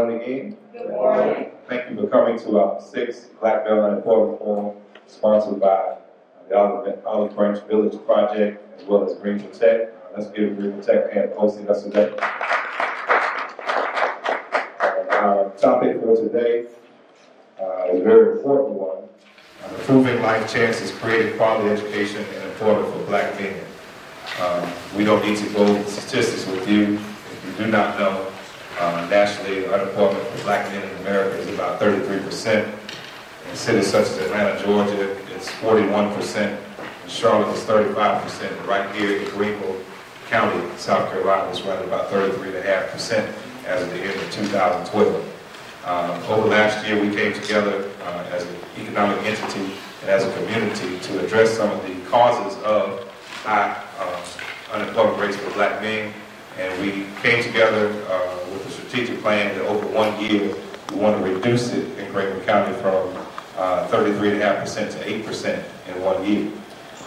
morning again. Good morning. Thank you for coming to our 6th Black Male Unemployment Forum, sponsored by the Olive Branch Village Project, as well as Greenville Tech. Let's give Greenville Tech a hand for hosting us today. Our topic for today is a very important one. Improving life chances, creating quality education and employment for Black men. We don't need to go over statistics with you. If you do not know, nationally, unemployment for Black men in America is about 33%. In cities such as Atlanta, Georgia, it's 41%. In Charlotte, it's 35%. And right here in Greenville County, South Carolina, it's right about 33.5% as of the end of 2012. Over last year, we came together as an economic entity and as a community to address some of the causes of high unemployment rates for Black men. And we came together with a strategic plan that over 1 year, we want to reduce it in Greenville County from 33.5% to 8% in 1 year.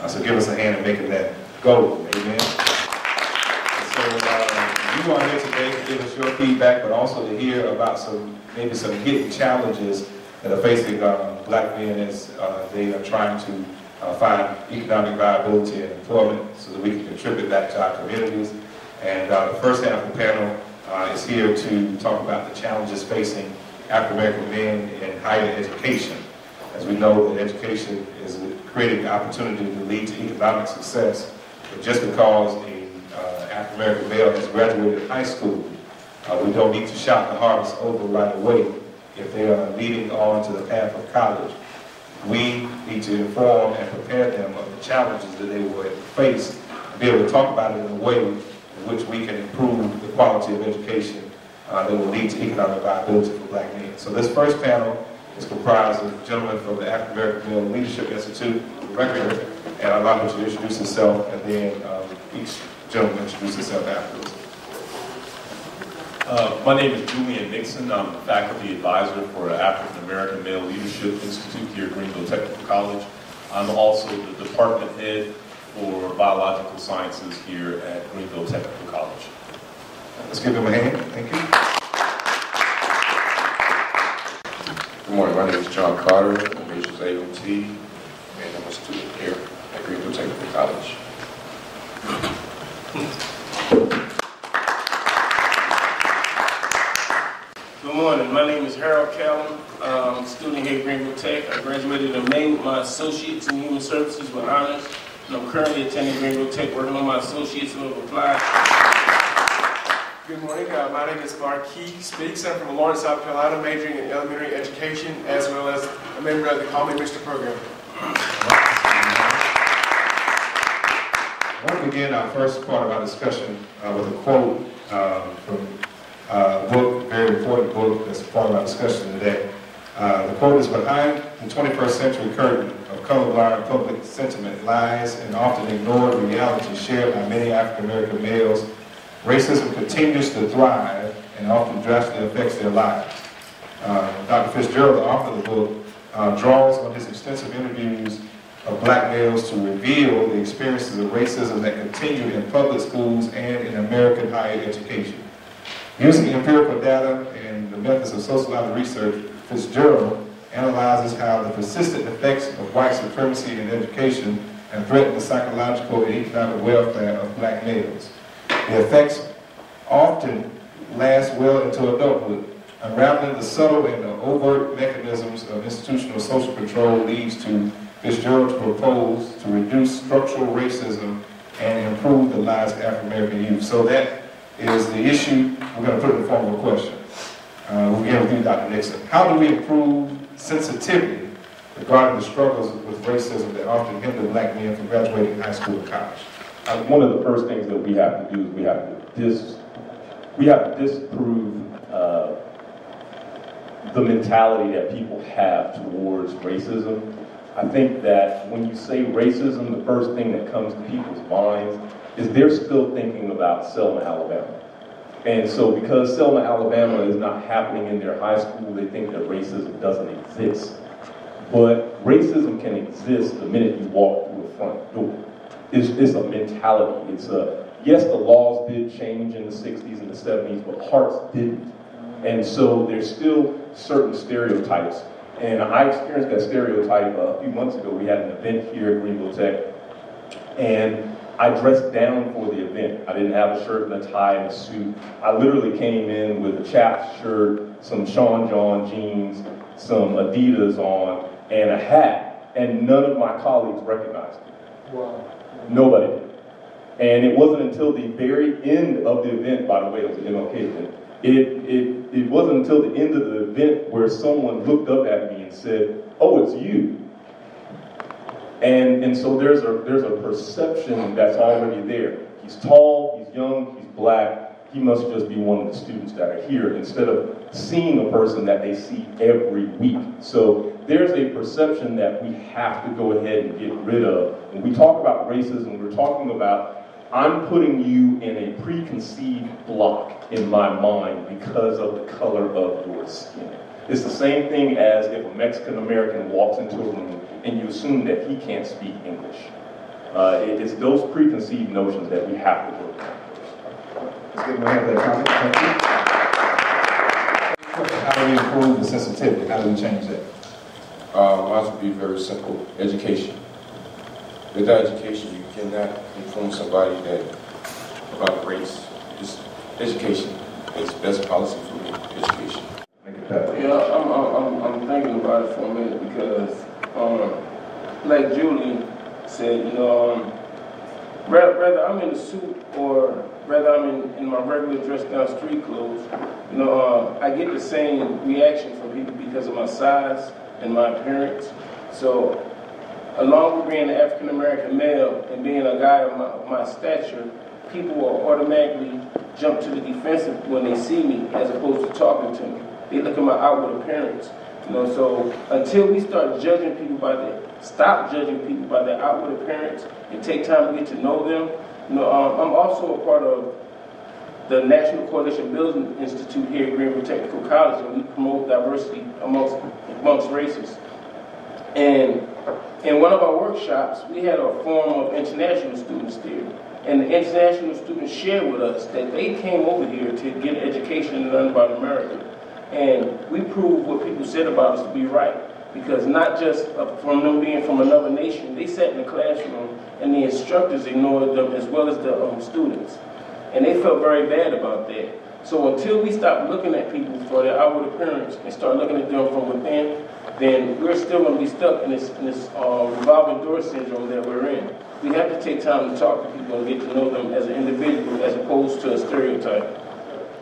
So give us a hand in making that goal, amen? And so you are here today to give us your feedback, but also to hear about maybe some hidden challenges that are facing Black men as they are trying to find economic viability and employment so that we can contribute back to our communities. And the first half of the panel is here to talk about the challenges facing African-American men in higher education. As we know that education is creating the opportunity to lead to economic success, but just because an African-American male has graduated high school, we don't need to shout the harvest over right away if they are leading on to the path of college. We need to inform and prepare them of the challenges that they will face and be able to talk about it in a way in which we can improve the quality of education that will lead to economic viability for Black men. So this first panel is comprised of gentlemen from the African American Male Leadership Institute, record, and I'd like him to introduce himself, and then each gentleman introduce himself afterwards. My name is Julian Nixon. I'm the faculty advisor for the African American Male Leadership Institute here at Greenville Technical College. I'm also the department head for biological sciences here at Greenville Technical College. Let's give him a hand. Thank you. Good morning. My name is John Carter. My major is AOT, and I'm a student here at Greenville Technical College. Good morning. My name is Harold Callam. I'm a student here at Greenville Tech. I graduated in May with my associates in human services with honors, and I'm currently attending Greenville Tech, working on my associates who have applied. Good morning. My name is Marquise Speaks. I'm from Lawrence, South Carolina, majoring in elementary education, as well as a member of the Call Me Mr. program. I want to begin our first part of our discussion with a quote from a book, very important book that's part of our discussion today. The quote is, "Behind the 21st century curtain of colorblind public sentiment lies an often ignored reality shared by many African-American males. Racism continues to thrive and often drastically affects their lives." Dr. Fitzgerald, the author of the book, draws on his extensive interviews of Black males to reveal the experiences of racism that continue in public schools and in American higher education. Using empirical data and the methods of sociological research, Fitzgerald analyzes how the persistent effects of white supremacy in education have threatened the psychological and economic welfare of Black males. The effects often last well into adulthood. Unraveling the subtle and the overt mechanisms of institutional social control leads to Fitzgerald to propose to reduce structural racism and improve the lives of African American youth. So that is the issue. We're going to put it in the form of a question. We'll begin with you, Dr. Nixon. How do we improve sensitivity regarding the struggles with racism that often hinder Black men from graduating high school and college? One of the first things that we have to do is we have to disprove the mentality that people have towards racism. I think that when you say racism, the first thing that comes to people's minds is they're still thinking about Selma, Alabama. And so because Selma, Alabama is not happening in their high school, they think that racism doesn't exist. But racism can exist the minute you walk through the front door. It's a mentality. Yes, the laws did change in the 60s and the 70s, but hearts didn't. And so there's still certain stereotypes. And I experienced that stereotype a few months ago. We had an event here at Greenville Tech, and I dressed down for the event. I didn't have a shirt and a tie and a suit. I literally came in with a Chaps shirt, some Sean John jeans, some Adidas on, and a hat, and none of my colleagues recognized me. Wow. Nobody did. And it wasn't until the very end of the event, by the way, it was an MLK event, it wasn't until the end of the event where someone looked up at me and said, "Oh, it's you." And so there's a perception that's already there. He's tall, he's young, he's black, he must just be one of the students that are here, instead of seeing a person that they see every week. So there's a perception that we have to go ahead and get rid of. When we talk about racism, we're talking about, I'm putting you in a preconceived block in my mind because of the color of your skin. It's the same thing as if a Mexican American walks into a room and you assume that he can't speak English. It's those preconceived notions that we have to work on. Let's give him a hand for that comment. Thank you. How do we improve the sensitivity? How do we change that? Mine would be very simple: education. Without education, you cannot inform somebody about race. Just education is the best policy for me. Education. Yeah, I'm thinking about it for a minute because, like Julian said, whether I'm in a suit or whether I'm in my regular dressed down street clothes, I get the same reaction from people because of my size and my appearance. So, along with being an African American male and being a guy of my stature, people will automatically jump to the defensive when they see me as opposed to talking to me. They look at my outward appearance. So until we start judging people stop judging people by their outward appearance and take time to get to know them. I'm also a part of the National Coalition Building Institute here at Greenville Technical College, and we promote diversity amongst races. And in one of our workshops, we had a forum of international students there. And the international students shared with us that they came over here to get an education and learn about America. And we proved what people said about us to be right. Because not just from them being from another nation, they sat in the classroom and the instructors ignored them as well as the students. And they felt very bad about that. So until we stop looking at people for their outward appearance and start looking at them from within, then we're still going to be stuck in this revolving door syndrome that we're in. We have to take time to talk to people and get to know them as an individual as opposed to a stereotype.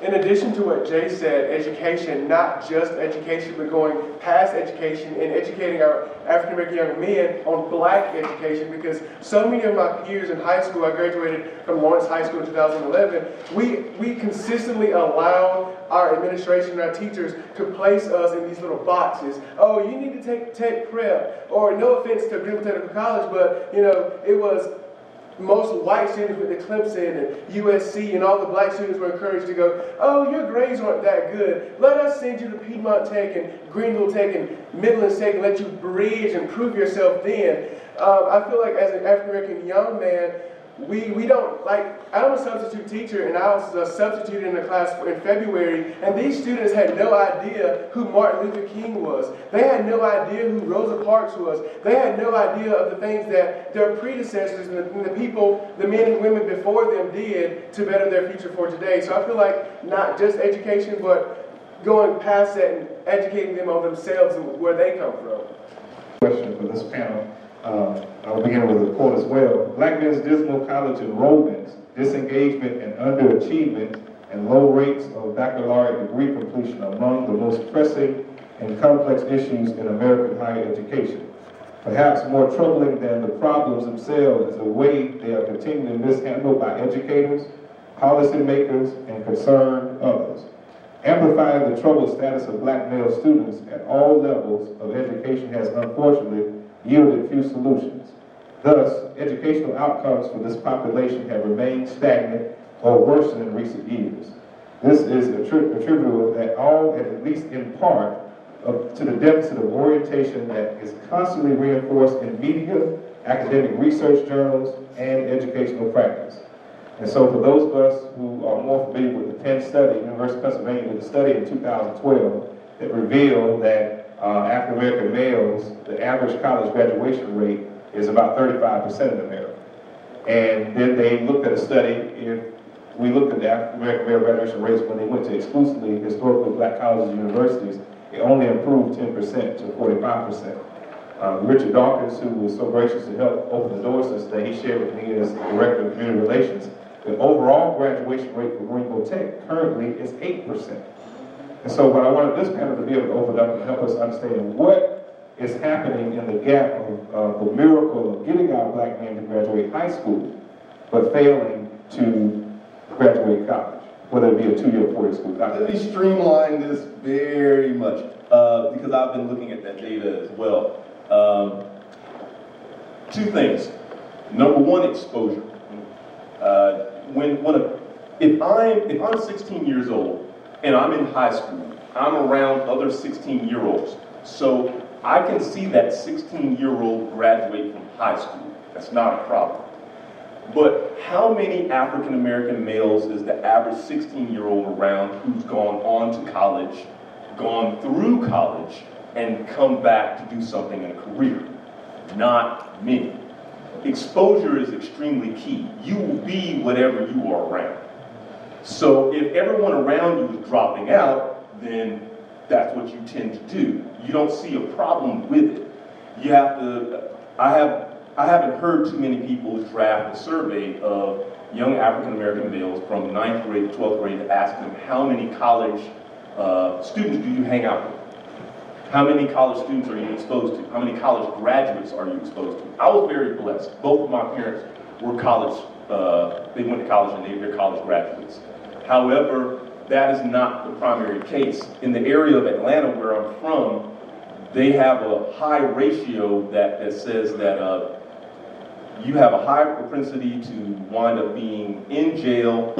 In addition to what Jay said, education, not just education, but going past education and educating our African-American young men on black education, because so many of my peers in high school, I graduated from Lawrence High School in 2011, we consistently allow our administration and our teachers to place us in these little boxes. Oh, you need to take tech prep, or no offense to Greenville Technical College, but it was most white students went to Clemson and USC, and all the black students were encouraged to go, oh, your grades aren't that good. Let us send you to Piedmont Tech and Greenville Tech and Midlands Tech and let you bridge and prove yourself then. I feel like as an African-American young man, we don't, I'm a substitute teacher, and I was substituted in a class in February, and these students had no idea who Martin Luther King was. They had no idea who Rosa Parks was. They had no idea of the things that their predecessors and the people, the men and women before them did to better their future for today. So I feel like not just education, but going past that and educating them on themselves and where they come from. Question for this panel. I'll begin with a quote as well. Black men's dismal college enrollments, disengagement and underachievement, and low rates of baccalaureate degree completion are among the most pressing and complex issues in American higher education. Perhaps more troubling than the problems themselves is the way they are continually mishandled by educators, policymakers, and concerned others. Amplifying the troubled status of black male students at all levels of education has unfortunately yielded few solutions. Thus, educational outcomes for this population have remained stagnant or worsened in recent years. This is attributable at least in part, to the deficit of orientation that is constantly reinforced in media, academic research journals, and educational practice. And so for those of us who are more familiar with the Penn study, University of Pennsylvania did a study in 2012 that revealed that African American males, the average college graduation rate is about 35% in America. And then they looked at a study, if we looked at the African American male graduation rates when they went to exclusively historically black colleges and universities, it only improved 10% to 45%. Richard Dawkins, who was so gracious to help open the doors this day, he shared with me as Director of Community Relations, the overall graduation rate for Greenville Tech currently is 8%. And so what I wanted this panel to be able to open up and help us understand what is happening in the gap of the miracle of getting our black men to graduate high school, but failing to graduate college, whether it be a 2-year or 4-year school. Let me streamline this very much, because I've been looking at that data as well. 2 things. Number 1, exposure. If I'm 16 years old and I'm in high school, I'm around other 16-year-olds. So I can see that 16-year-old graduate from high school. That's not a problem. But how many African American males is the average 16-year-old around who's gone on to college, gone through college, and come back to do something in a career? Not many. Exposure is extremely key. You will be whatever you are around. So if everyone around you is dropping out, then that's what you tend to do. You don't see a problem with it. You have to, I haven't heard too many people draft a survey of young African American males from 9th grade to 12th grade to ask them how many college students do you hang out with? How many college students are you exposed to? How many college graduates are you exposed to? I was very blessed. Both of my parents were college, they went to college and they're college graduates. However, that is not the primary case. In the area of Atlanta where I'm from, they have a high ratio that says that you have a high propensity to wind up being in jail,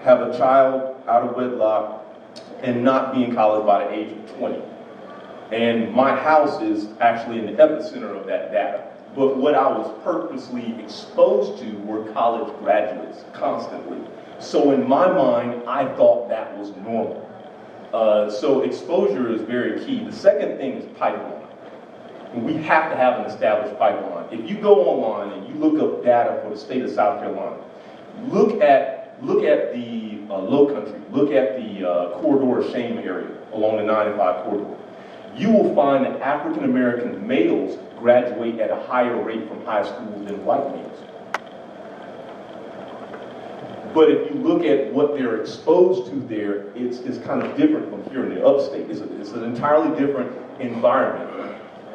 have a child out of wedlock, and not be in college by the age of 20. And my house is actually in the epicenter of that data. But what I was purposely exposed to were college graduates constantly. So in my mind, I thought that was normal. So exposure is very key. The second thing is pipeline. We have to have an established pipeline. If you go online and you look up data for the state of South Carolina, look at the Low Country, look at the corridor of shame area along the 95 corridor. You will find that African American males graduate at a higher rate from high school than white males. But if you look at what they're exposed to there, it's kind of different from here in the upstate. It's an entirely different environment.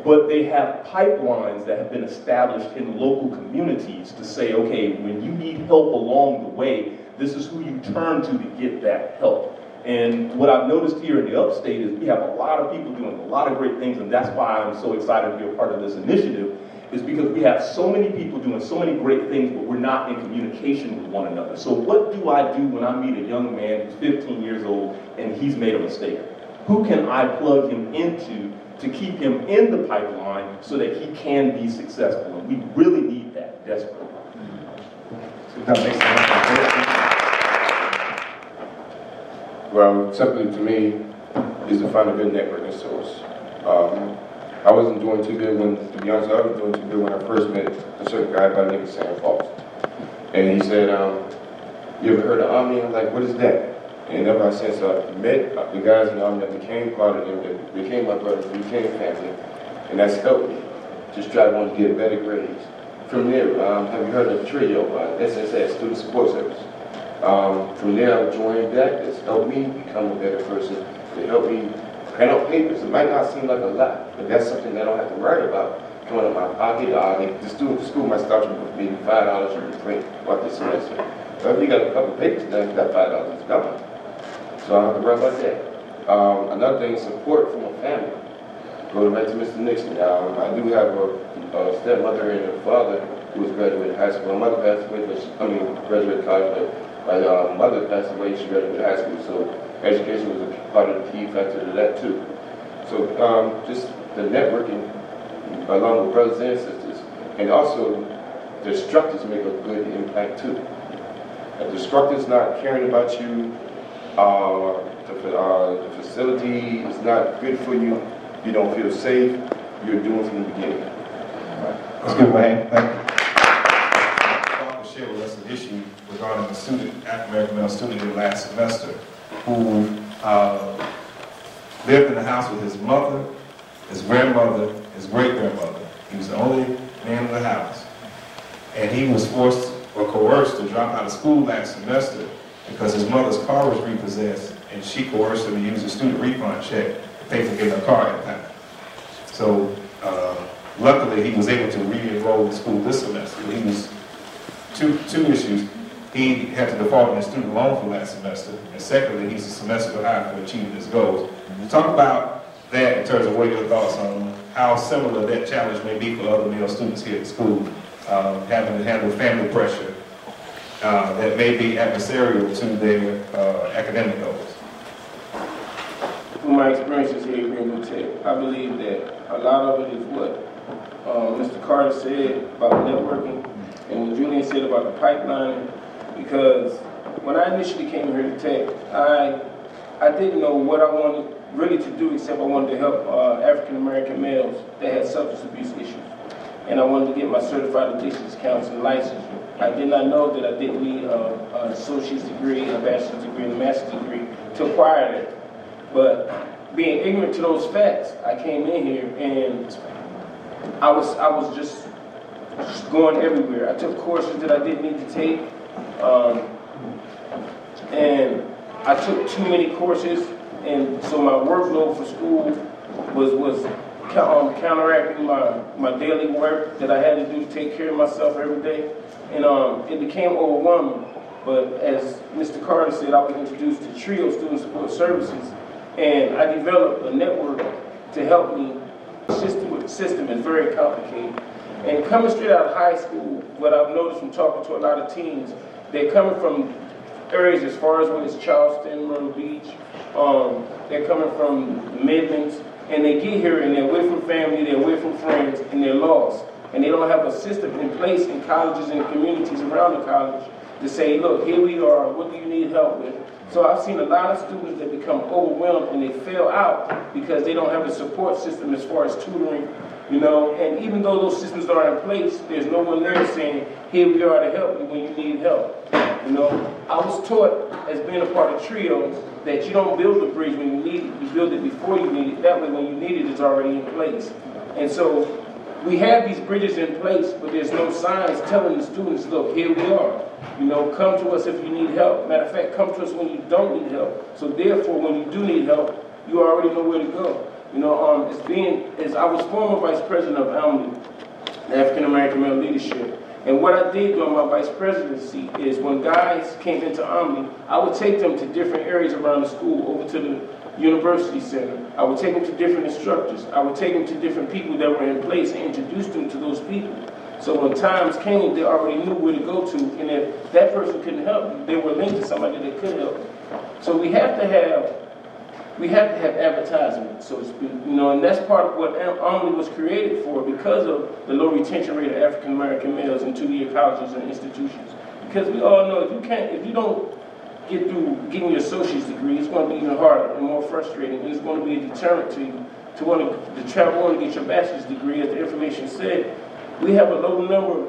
But they have pipelines that have been established in local communities to say, okay, when you need help along the way, this is who you turn to get that help. And what I've noticed here in the upstate is we have a lot of people doing a lot of great things, and that's why I'm so excited to be a part of this initiative, is because we have so many people doing so many great things, but we're not in communication with one another. So what do I do when I meet a young man who's 15 years old and he's made a mistake? Who can I plug him into to keep him in the pipeline so that he can be successful? And we really need that desperately. Well, simply to me, is to find a good networking source. I wasn't doing too good to be honest, I was doing too good when I first met a certain guy by the name of Sam Fox. And he said, you ever heard of Omni? I'm like, what is that? And ever since I met the guys in the Army that became part of them, that became my brothers, became family, and that's helped me to strive on to get better grades. From there, have you heard of TRIO, SSS, Student Support Service? From there, I joined that. It's helped me become a better person. It helped me print out papers. It might not seem like a lot, but that's something that I don't have to worry about coming out of my pocket. The school might start you with maybe $5 you can print about this semester. But if you got a couple papers done, that $5 is gone. So I don't have to worry about that. Another thing is support from a family. Going back to Mr. Nixon, I do have a stepmother and a father who was graduated high school. My mother passed away, graduated college, but my mother passed away, she graduated high school, so education was a part of the key factor to that too. So just the networking along with brothers and sisters, and also the structures make a good impact too. If the instructor's not caring about you, the facility is not good for you, you don't feel safe, you're doing from the beginning. Let's give him a hand. Thank you. Dr. shared with us an issue regarding a student, African-American male student in last semester, who lived in the house with his mother, his grandmother, his great-grandmother. He was the only man in the house. And he was forced or coerced to drop out of school last semester because his mother's car was repossessed, and she coerced him to use a student refund check to pay for getting a car impounded. So luckily, he was able to re-enroll in school this semester. He was two issues. He had to default on his student loan for last semester, and secondly, he's a semester behind for achieving his goals. Talk about that in terms of what your thoughts on how similar that challenge may be for other male students here at school, having to handle family pressure that may be adversarial to their academic goals. From my experiences here at Greenville Tech, I believe that a lot of it is what Mr. Carter said about networking and what Julian said about the pipelining, because when I initially came here to Tech, I didn't know what I wanted really to do except I wanted to help African American males that had substance abuse issues. And I wanted to get my certified addictions counseling license. I did not know that I didn't need an associate's degree, a bachelor's degree, and a master's degree to acquire it. But being ignorant to those facts, I came in here and I was just going everywhere. I took courses that I didn't need to take, and I took too many courses, and so my workload for school was counteracting my daily work that I had to do to take care of myself every day, and it became overwhelming. But as Mr. Carter said, I was introduced to TRIO Student Support Services, and I developed a network to help me. The system is very complicated. And coming straight out of high school, what I've noticed from talking to a lot of teens, they're coming from areas as far as whether it's Charleston, Myrtle Beach, they're coming from the Midlands, and they get here and they're away from family, they're away from friends, and they're lost. And they don't have a system in place in colleges and communities around the college to say, look, here we are, what do you need help with? So I've seen a lot of students that become overwhelmed and they fail out because they don't have a support system as far as tutoring, you know, and even though those systems are in place, there's no one there saying, here we are to help you when you need help. You know, I was taught as being a part of TRIO that you don't build a bridge when you need it, you build it before you need it. That way when you need it, it's already in place. And so we have these bridges in place, but there's no signs telling the students, look, here we are. You know, come to us if you need help. Matter of fact, come to us when you don't need help. So therefore, when you do need help, you already know where to go. You know, as I was former vice president of the African American Male Leadership, and what I did during my vice presidency is when guys came into Omni, I would take them to different areas around the school, over to the University Center. I would take them to different instructors. I would take them to different people that were in place and introduce them to those people. So when times came, they already knew where to go to, and if that person couldn't help you, they were linked to somebody that could help you. So we have to have advertisement, so to speak, you know, and that's part of what Omni was created for, because of the low retention rate of African American males in two-year colleges and institutions. Because we all know if you don't get through getting your associate's degree, it's going to be even harder and more frustrating, and it's going to be a deterrent to you to want to travel on and get your bachelor's degree. As the information said, we have a low number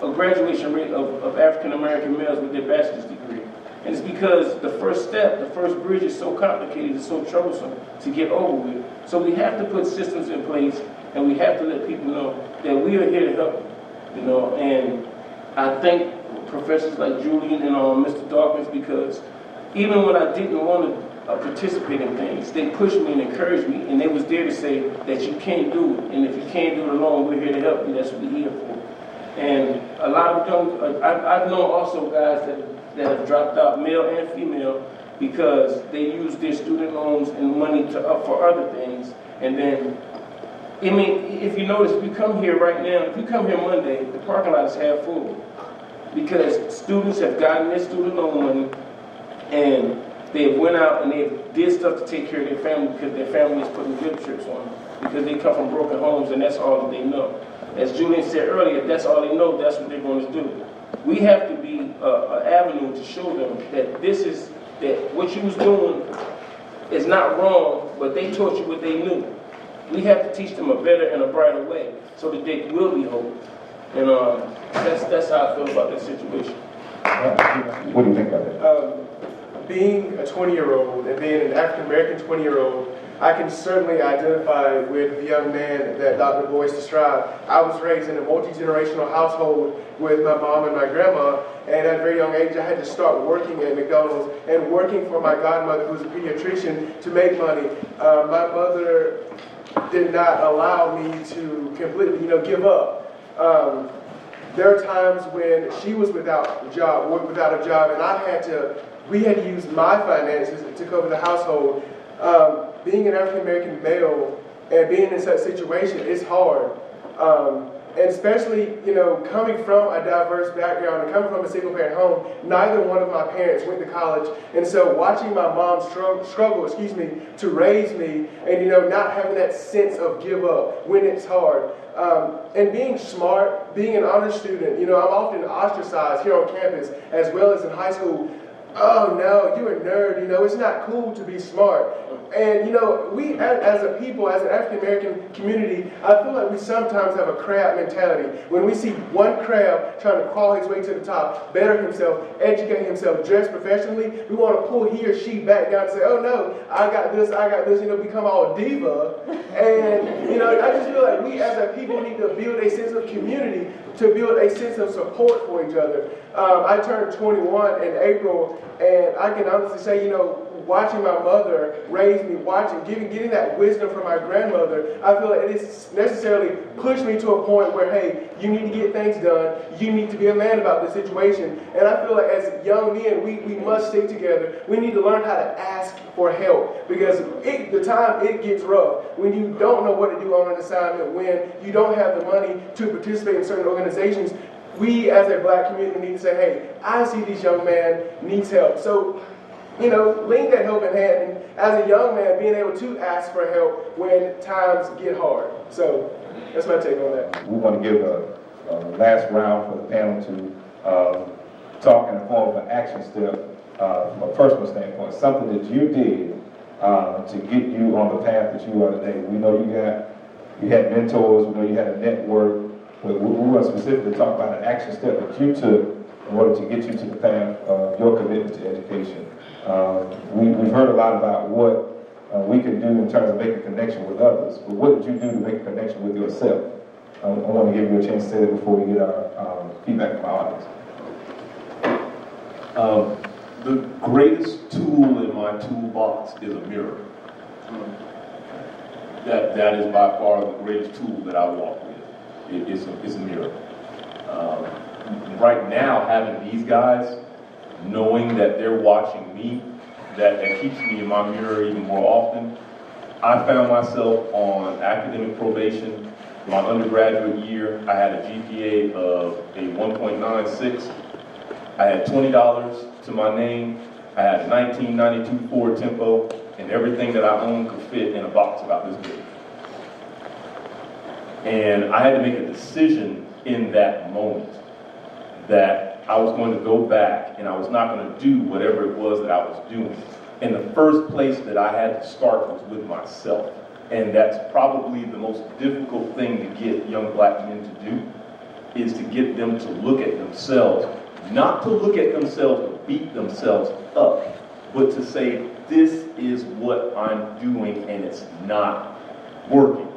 of graduation rate of African American males with their bachelor's degree. And it's because the first step, the first bridge is so complicated, it's so troublesome to get over with. So we have to put systems in place, and we have to let people know that we are here to help you know. And I thank professors like Julian and Mr. Dawkins, because even when I didn't want to participate in things, they pushed me and encouraged me, and they was there to say that you can't do it, and if you can't do it alone, we're here to help you. That's what we're here for. And a lot of young, I've known also guys that have dropped out, male and female, because they use their student loans and money for other things. And then, I mean, if you notice, if you come here right now, if you come here Monday, the parking lot is half full, because students have gotten their student loan money, and they went out and they did stuff to take care of their family, because their family is putting guilt trips on them, because they come from broken homes, and that's all that they know. As Julian said earlier, if that's all they know, that's what they're going to do. We have to be an avenue to show them that that what you was doing is not wrong, but they taught you what they knew. We have to teach them a better and a brighter way so that they will be whole. And that's how I feel about that situation. What do you think about that? Being a 20-year-old and being an African-American 20-year-old, I can certainly identify with the young man that Dr. Boyce described. I was raised in a multi-generational household with my mom and my grandma, and at a very young age I had to start working at McDonald's and working for my godmother, who was a pediatrician, to make money. My mother did not allow me to completely, give up. There are times when she was without a job, and we had to use my finances to cover the household. Being an African American male and being in such a situation is hard. And especially, coming from a diverse background and coming from a single parent home, neither one of my parents went to college. And so watching my mom struggle, to raise me and, not having that sense of give up when it's hard. And being smart, being an honor student, I'm often ostracized here on campus as well as in high school. Oh no, you're a nerd, it's not cool to be smart. And we as a people, as an African American community, I feel like we sometimes have a crab mentality. When we see one crab trying to crawl his way to the top, better himself, educate himself, dress professionally, we want to pull he or she back down and say, oh no, I got this, become all diva. And I just feel like we as a people need to build a sense of community, to build a sense of support for each other. I turned 21 in April, and I can honestly say, watching my mother raise me, getting that wisdom from my grandmother, I feel like it has necessarily pushed me to a point where, hey, you need to get things done. You need to be a man about this situation. And I feel like as young men, we must stick together. We need to learn how to ask for help, because the time it gets rough when you don't know what to do on an assignment, when you don't have the money to participate in certain organizations. We as a black community need to say, hey, I see this young man needs help. So, lend that helping hand, and as a young man, being able to ask for help when times get hard. So that's my take on that. We want to give a last round for the panel to talk in the form of an action step from a personal standpoint, something that you did to get you on the path that you are today. We know you had mentors, we know you had a network, but we want to specifically talk about an action step that you took in order to get you to the path of your commitment to education. We've heard a lot about what we can do in terms of making a connection with others, but what did you do to make a connection with yourself? I want to give you a chance to say that before we get our feedback from our audience. The greatest tool in my toolbox is a mirror. That is by far the greatest tool that I walk with. It's a mirror. Right now, having these guys, knowing that they're watching me, that keeps me in my mirror even more often. I found myself on academic probation. My undergraduate year, I had a GPA of a 1.96. I had $20 to my name. I had a 1992 Ford Tempo, and everything that I owned could fit in a box about this big. And I had to make a decision in that moment that I was going to go back and I was not going to do whatever it was that I was doing. And the first place that I had to start was with myself. And that's probably the most difficult thing to get young black men to do, is to get them to look at themselves, not to look at themselves to beat themselves up, but to say, this is what I'm doing and it's not working.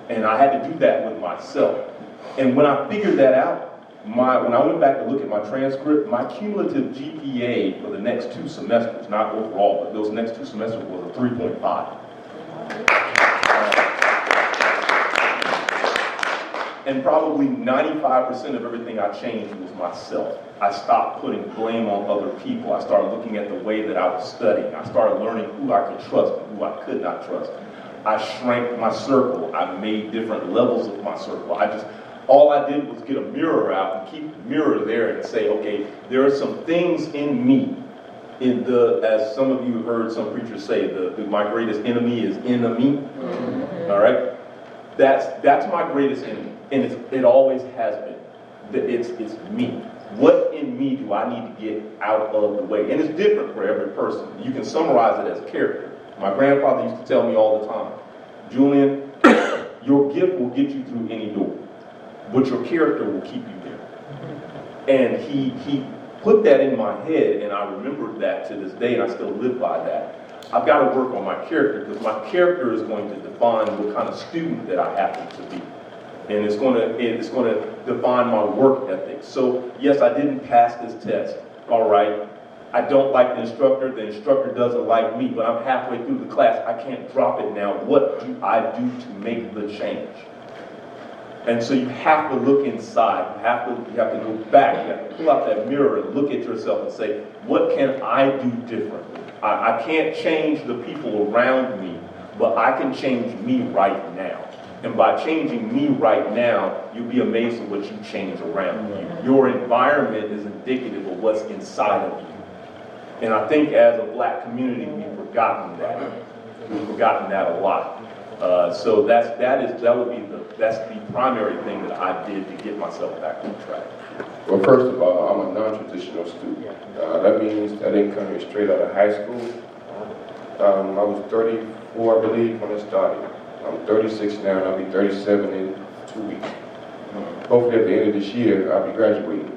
And I had to do that with myself. And when I figured that out, when I went back to look at my transcript, my cumulative GPA for the next 2 semesters, not overall, but those next 2 semesters, was a 3.5. And probably 95% of everything I changed was myself. I stopped putting blame on other people. I started looking at the way that I was studying. I started learning who I could trust and who I could not trust. I shrank my circle. I made different levels of my circle. All I did was get a mirror out and keep the mirror there and say, okay, there are some things in me, as some of you have heard some preachers say, my greatest enemy is enemy. All right? That's my greatest enemy, and it always has been. It's me. What in me do I need to get out of the way? And it's different for every person. You can summarize it as character. My grandfather used to tell me all the time, Julian, your gift will get you through any door, but your character will keep you there. And he put that in my head, and I remembered that to this day, and I still live by that. I've got to work on my character, because my character is going to define what kind of student that I happen to be. And it's going to define my work ethic. So yes, I didn't pass this test. All right. I don't like the instructor doesn't like me, but I'm halfway through the class. I can't drop it now. What do I do to make the change? And so you have to look inside. You have to go back. You have to pull out that mirror and look at yourself and say, what can I do differently? I can't change the people around me, but I can change me right now. And by changing me right now, you'll be amazed at what you change around you. Your environment is indicative of what's inside of you. And I think as a black community, we've forgotten that. We've forgotten that a lot. So that's the primary thing that I did to get myself back on track. Well, first of all, I'm a non-traditional student. That means I didn't come here straight out of high school. I was 34, I believe, when I started. I'm 36 now, and I'll be 37 in 2 weeks. Hopefully at the end of this year, I'll be graduating.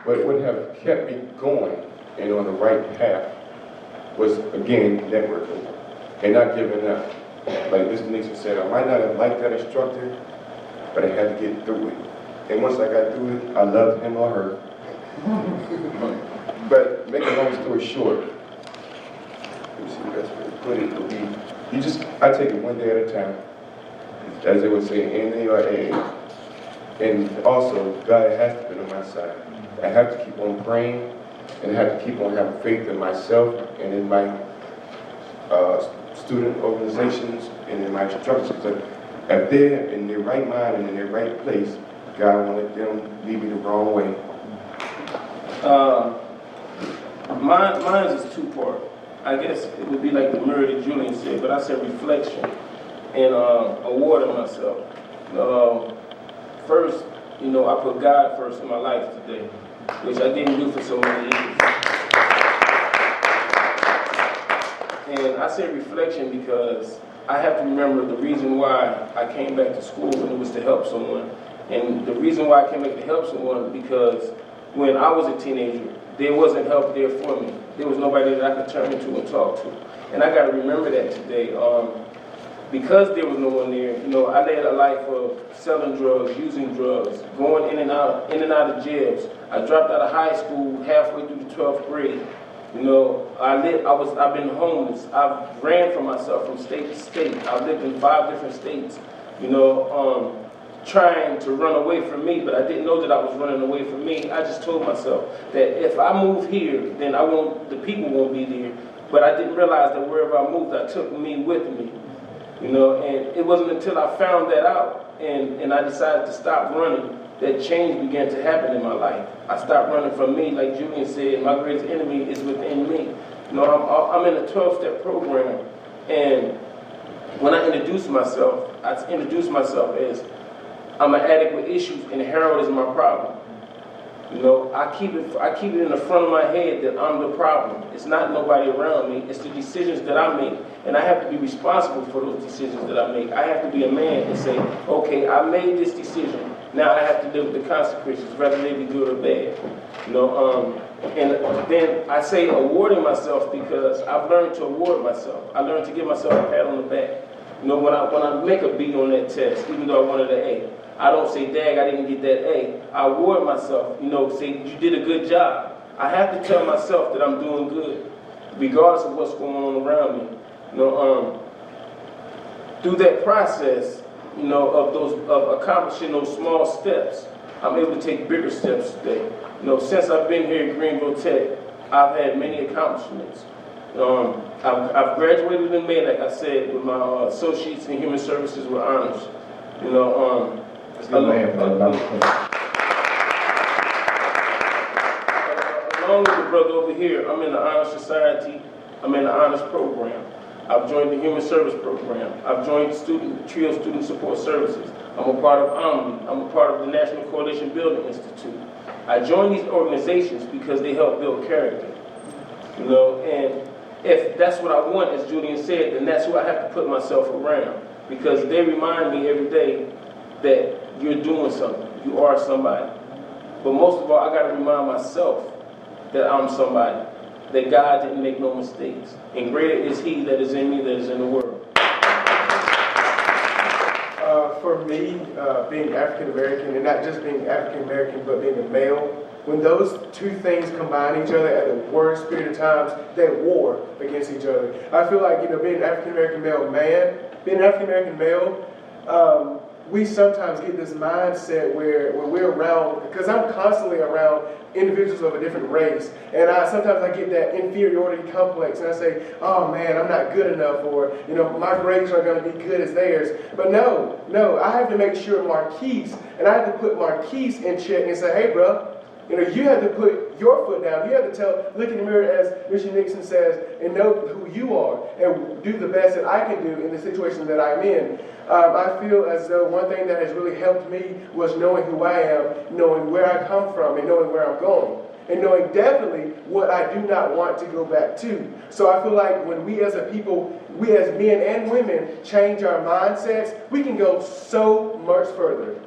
But what have kept me going and on the right path was, again, networking and not giving up. Like Mr. Nixon said, I might not have liked that instructor, but I had to get through it. And once I got through it, I loved him or her. But make a long story short, let me see the best way to put it, would be, I take it one day at a time. As they would say, N-A or A. And also, God has to be on my side. I have to keep on praying, and I have to keep on having faith in myself and in my student organizations and in my instructors. If they're in their right mind and in their right place, God won't let them lead me the wrong way. Mine is two-part. I guess it would be like the mirror that Julian said, but I said reflection and awarding myself. First, I put God first in my life today, which I didn't do for so many years. And I say reflection because I have to remember the reason why I came back to school, and it was to help someone. And the reason why I came back to help someone because when I was a teenager, there wasn't help there for me. There was nobody that I could turn to and talk to. And I got to remember that today. Because there was no one there, I led a life of selling drugs, using drugs, going in and out of jails. I dropped out of high school halfway through the 12th grade. I've been homeless. I've ran for myself from state to state. I've lived in 5 different states, trying to run away from me, but I didn't know that I was running away from me. I just told myself that if I move here, then the people won't be there. But I didn't realize that wherever I moved, I took me with me. And it wasn't until I found that out and I decided to stop running that change began to happen in my life. I stopped running from me, like Julian said, my greatest enemy is within me. I'm in a 12-step program, and when I introduce myself as I'm an addict with issues and heroin is my problem. I keep it in the front of my head that I'm the problem. It's not nobody around me. It's the decisions that I make. And I have to be responsible for those decisions that I make. I have to be a man and say, okay, I made this decision. Now I have to live with the consequences, whether they be good or bad. And then I say awarding myself because I've learned to award myself. I learned to give myself a pat on the back. When I make a B on that test, even though I wanted an A, I don't say, dag, I didn't get that A. I award myself, say, you did a good job. I have to tell myself that I'm doing good, regardless of what's going on around me. Through that process, of accomplishing those small steps, I'm able to take bigger steps today. Since I've been here at Greenville Tech, I've had many accomplishments. I've graduated in May, like I said, with my associates in human services with honors. Along with the brother over here, I'm in the honor society. I'm in the honors program. I've joined the Human Service Program. I've joined TRIO Student Support Services. I'm a part of OMNI. I'm a part of the National Coalition Building Institute. I joined these organizations because they help build character. You know, and if that's what I want, as Julian said, then that's who I have to put myself around. Because they remind me every day that you're doing something. You are somebody. But most of all, I got to remind myself that I'm somebody. That God didn't make no mistakes. And greater is He that is in me that is in the world. For me, being African American, and not just being African American, but being a male, when those two things combine each other at the worst period of times, they war against each other. I feel like, being an African American male man, being an African American male, we sometimes get this mindset where we're around, because I'm constantly around individuals of a different race, and sometimes I get that inferiority complex, and I say, oh man, I'm not good enough, or my grades aren't going to be good as theirs. But no, I have to make sure Marquise, and I have to put Marquise in check and say, hey bro, you have to put your foot down. You have to look in the mirror, as Mr. Nixon says, and know who you are and do the best that I can do in the situation that I'm in. I feel as though one thing that has really helped me was knowing who I am, knowing where I come from, and knowing where I'm going. And knowing definitely what I do not want to go back to. So I feel like when we as a people, we as men and women, change our mindsets, we can go so much further.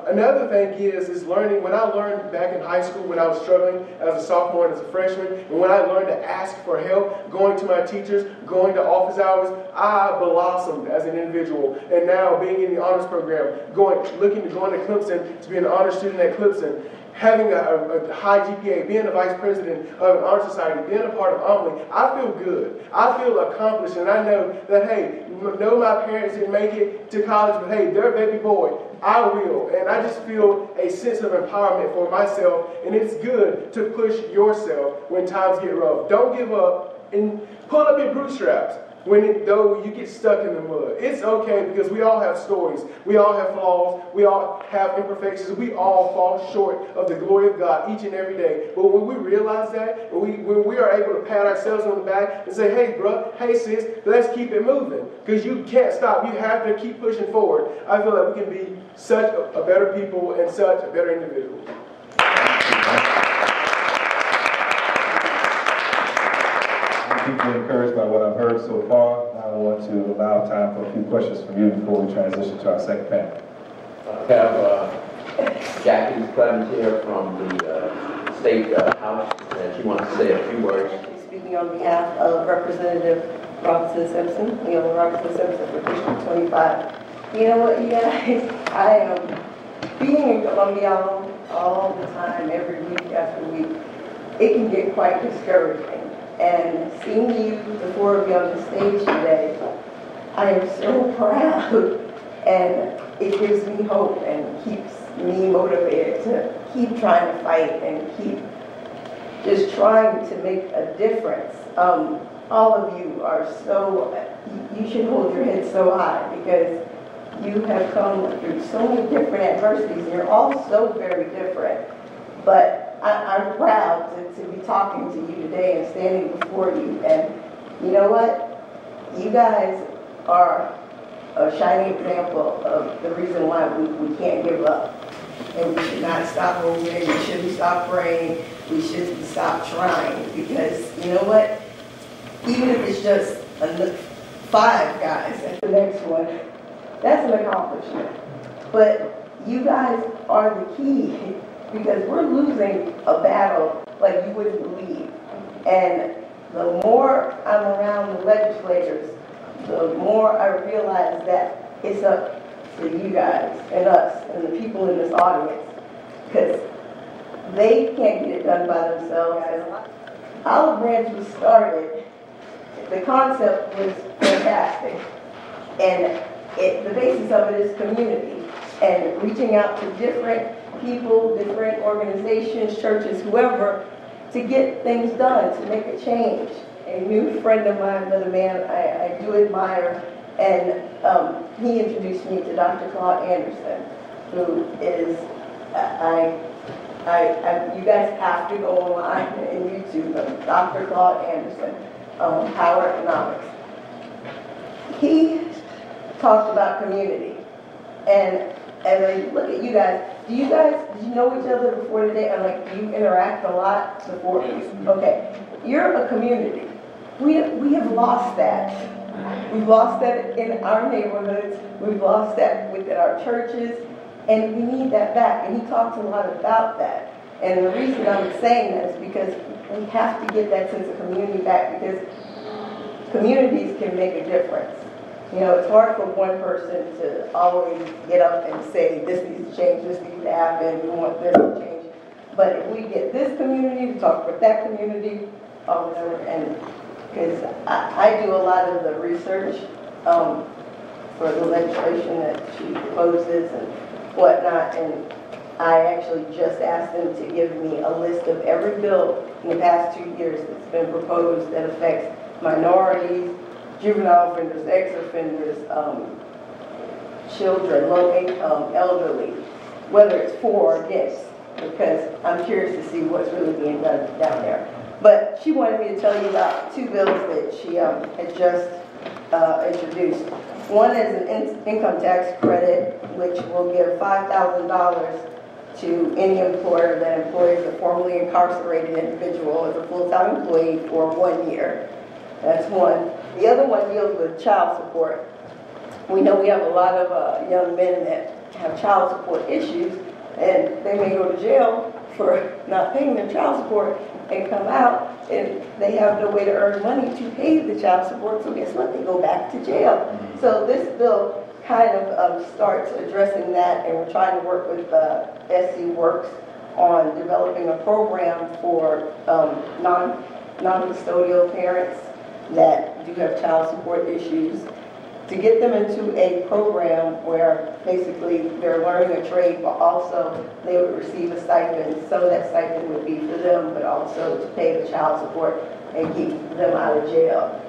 Another thing is learning. When I learned back in high school, when I was struggling as a sophomore and as a freshman, and when I learned to ask for help, going to my teachers, going to office hours, I blossomed as an individual. And now being in the honors program, going to Clements to be an honor student at Clements, having a high GPA, being a vice president of an honor society, being a part of OMNI, I feel good. I feel accomplished, and I know that, hey, no, my parents didn't make it to college, but hey, their baby boy, I will. And I just feel a sense of empowerment for myself, and it's good to push yourself when times get rough. Don't give up, and pull up your bootstraps. Though you get stuck in the mud. It's okay, because we all have stories. We all have flaws. We all have imperfections. We all fall short of the glory of God each and every day. But when we realize that, when we are able to pat ourselves on the back and say, hey, bro, hey, sis, let's keep it moving. Because you can't stop. You have to keep pushing forward. I feel like we can be such a better people and such a better individual. I'm deeply encouraged by what I've heard so far. Now I want to allow time for a few questions from you before we transition to our second panel. I have Jacquelyn Clements here from the State House, and she wants to say a few words. Speaking on behalf of Representative Simpson, Leola Robinson Simpson for District 25. You know what, you guys? I am being in Columbia all the time, every week after week. It can get quite discouraging. And seeing you, the four of you on the stage today, I am so proud, and it gives me hope and keeps me motivated to keep trying to fight and keep just trying to make a difference. All of you are you should hold your head so high, because you have come through so many different adversities, and you're all so very different. But I'm proud to be talking to you today and standing before you. And you know what? You guys are a shining example of the reason why we can't give up. And we should not stop moving. We shouldn't stop praying. We shouldn't stop trying. Because you know what? Even if it's just 5 guys at the next one, that's an accomplishment. But you guys are the key. Because we're losing a battle like you wouldn't believe. And the more I'm around the legislators, the more I realize that it's up to you guys and us and the people in this audience. Because they can't get it done by themselves. Olive Branch was started, the concept was fantastic. And the basis of it is community and reaching out to different people, different organizations, churches, whoever, to get things done, to make a change. A new friend of mine, another man I do admire, and he introduced me to Dr. Claude Anderson, who is, you guys have to go online and YouTube him, Dr. Claude Anderson, Power Economics. he talked about community. And as I look at you guys, did you know each other before today? And like, do you interact a lot before? Yes. Okay. You're a community. We have lost that. We've lost that in our neighborhoods. We've lost that within our churches. And we need that back. And he talks a lot about that. And the reason I'm saying that is because we have to get that sense of community back, because communities can make a difference. You know, it's hard for one person to always get up and say, this needs to change, this needs to happen, we want this to change. But if we get this community to talk with that community, and because I do a lot of the research for the legislation that she proposes and whatnot, and I actually just asked them to give me a list of every bill in the past 2 years that's been proposed that affects minorities, juvenile offenders, ex-offenders, children, low income, elderly, whether it's for or against, because I'm curious to see what's really being done down there. But she wanted me to tell you about 2 bills that she had just introduced. One is an income tax credit, which will give $5,000 to any employer that employs a formerly incarcerated individual as a full-time employee for 1 year. That's one. The other one deals with child support. We know we have a lot of young men that have child support issues, and they may go to jail for not paying their child support and come out and they have no way to earn money to pay the child support, so guess what? They go back to jail. So this bill kind of starts addressing that, and we're trying to work with SC Works on developing a program for non-custodial parents that do have child support issues, to get them into a program where basically they're learning a trade, but also they would receive a stipend. Some of that stipend would be for them, but also to pay the child support and keep them out of jail.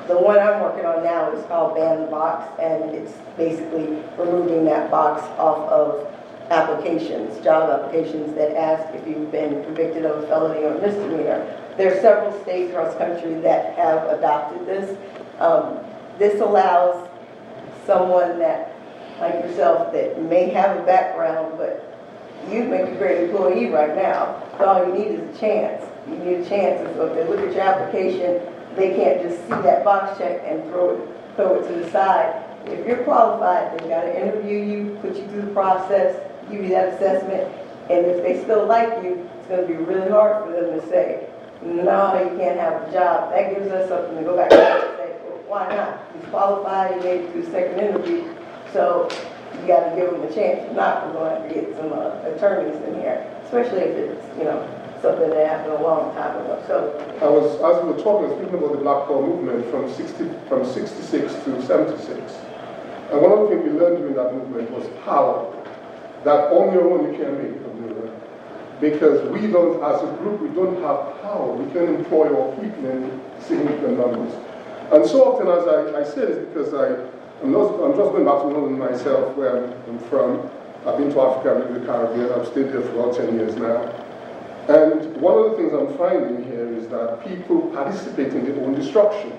The one I'm working on now is called Ban the Box, and it's basically removing that box off of applications, job applications that ask if you've been convicted of a felony or misdemeanor. There are several states across the country that have adopted this. This allows someone that, like yourself, that may have a background, but you make a great employee right now. So all you need is a chance. You need a chance. And so if they look at your application, they can't just see that box check and throw it to the side. If you're qualified, they've got to interview you, put you through the process, give you that assessment, and if they still like you, it's going to be really hard for them to say, no, you can't have a job. That gives us something to go back to and say, well, why not? He's qualified, he made it to the second interview, so you got to give him a chance. If not, we're going to have to get some attorneys in here, especially if it's, something that happened a long time ago. So as we were talking, speaking about the Black Power movement from 66 to 76. And one of the things we learned during that movement was power, that on your own you can't make it. Because we don't, as a group, we don't have power. We can employ our people in significant numbers. And so often, as I say this, because I'm just going back to London myself, where I'm from. I've been to Africa, I've been to the Caribbean, I've stayed there for about 10 years now. And one of the things I'm finding here is that people participate in their own destruction.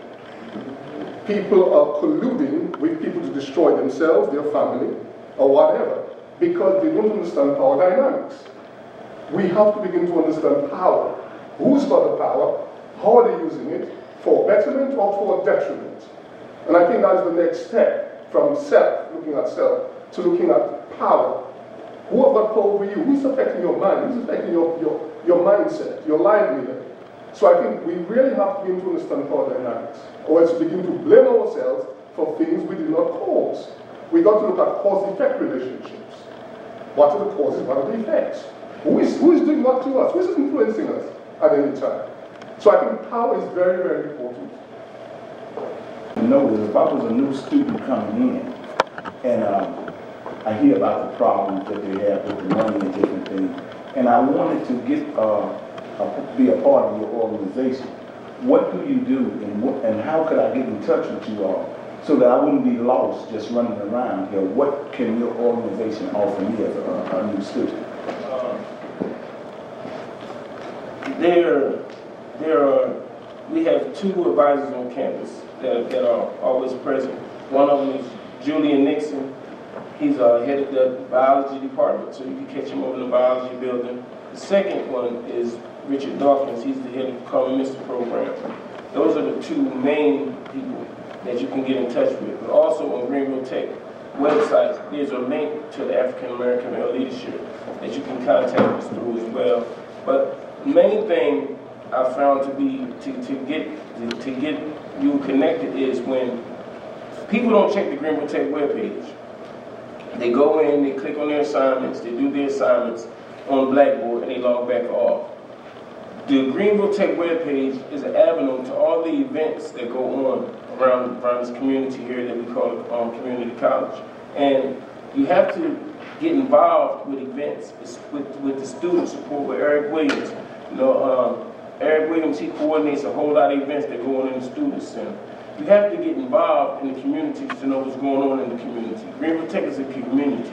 People are colluding with people to destroy themselves, their family, or whatever, because they don't understand power dynamics. We have to begin to understand power. Who's got the power? How are they using it? For betterment or for detriment? And I think that's the next step from self, looking at self, to looking at power. Who have got power over you? Who's affecting your mind? Who's affecting your mindset, your livelihood? So I think we really have to begin to understand power dynamics, or else we begin to blame ourselves for things we did not cause. We got to look at cause-effect relationships. What are the causes? What are the effects? Who is doing what to us? Who is influencing us at any time? So I think power is very, very important. Notice if I was a new student coming in, and I hear about the problems that they have with the money and different things, and I wanted to get be a part of your organization, what do you do, and how could I get in touch with you all so that I wouldn't be lost just running around here? What can your organization offer me as a new student? There are we have 2 advisors on campus that are always present. One of them is Julian Nixon. He's head of the biology department, so you can catch him over in the biology building. The second one is Richard Dawkins. He's the head of the Clements program. Those are the 2 main people that you can get in touch with. But also on Greenville Tech website, there's a link to the African American male leadership that you can contact us through as well. But the main thing I found to be to get you connected is when people don't check the Greenville Tech webpage. They go in, they click on their assignments, they do their assignments on Blackboard, and they log back off. The Greenville Tech webpage is an avenue to all the events that go on around this community here that we call community college. And you have to get involved with events, with the student support, with Eric Williams. You know, Eric Williams, he coordinates a whole lot of events that go on in the student center. You have to get involved in the community to know what's going on in the community. Greenville Tech is a community,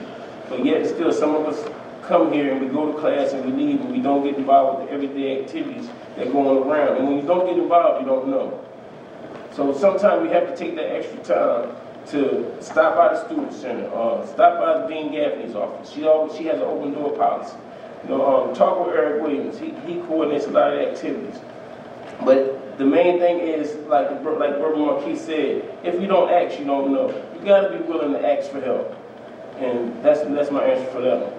but yet still some of us come here and we go to class and we leave and we don't get involved with the everyday activities that go on around. And when you don't get involved, you don't know. So sometimes we have to take that extra time to stop by the student center, stop by Dean Gaffney's office. She has an open door policy. You know, talk with Eric Williams. He coordinates a lot of activities. But the main thing is, like Brother Marquise said, if you don't ask, you don't know. You got to be willing to ask for help. And that's my answer for that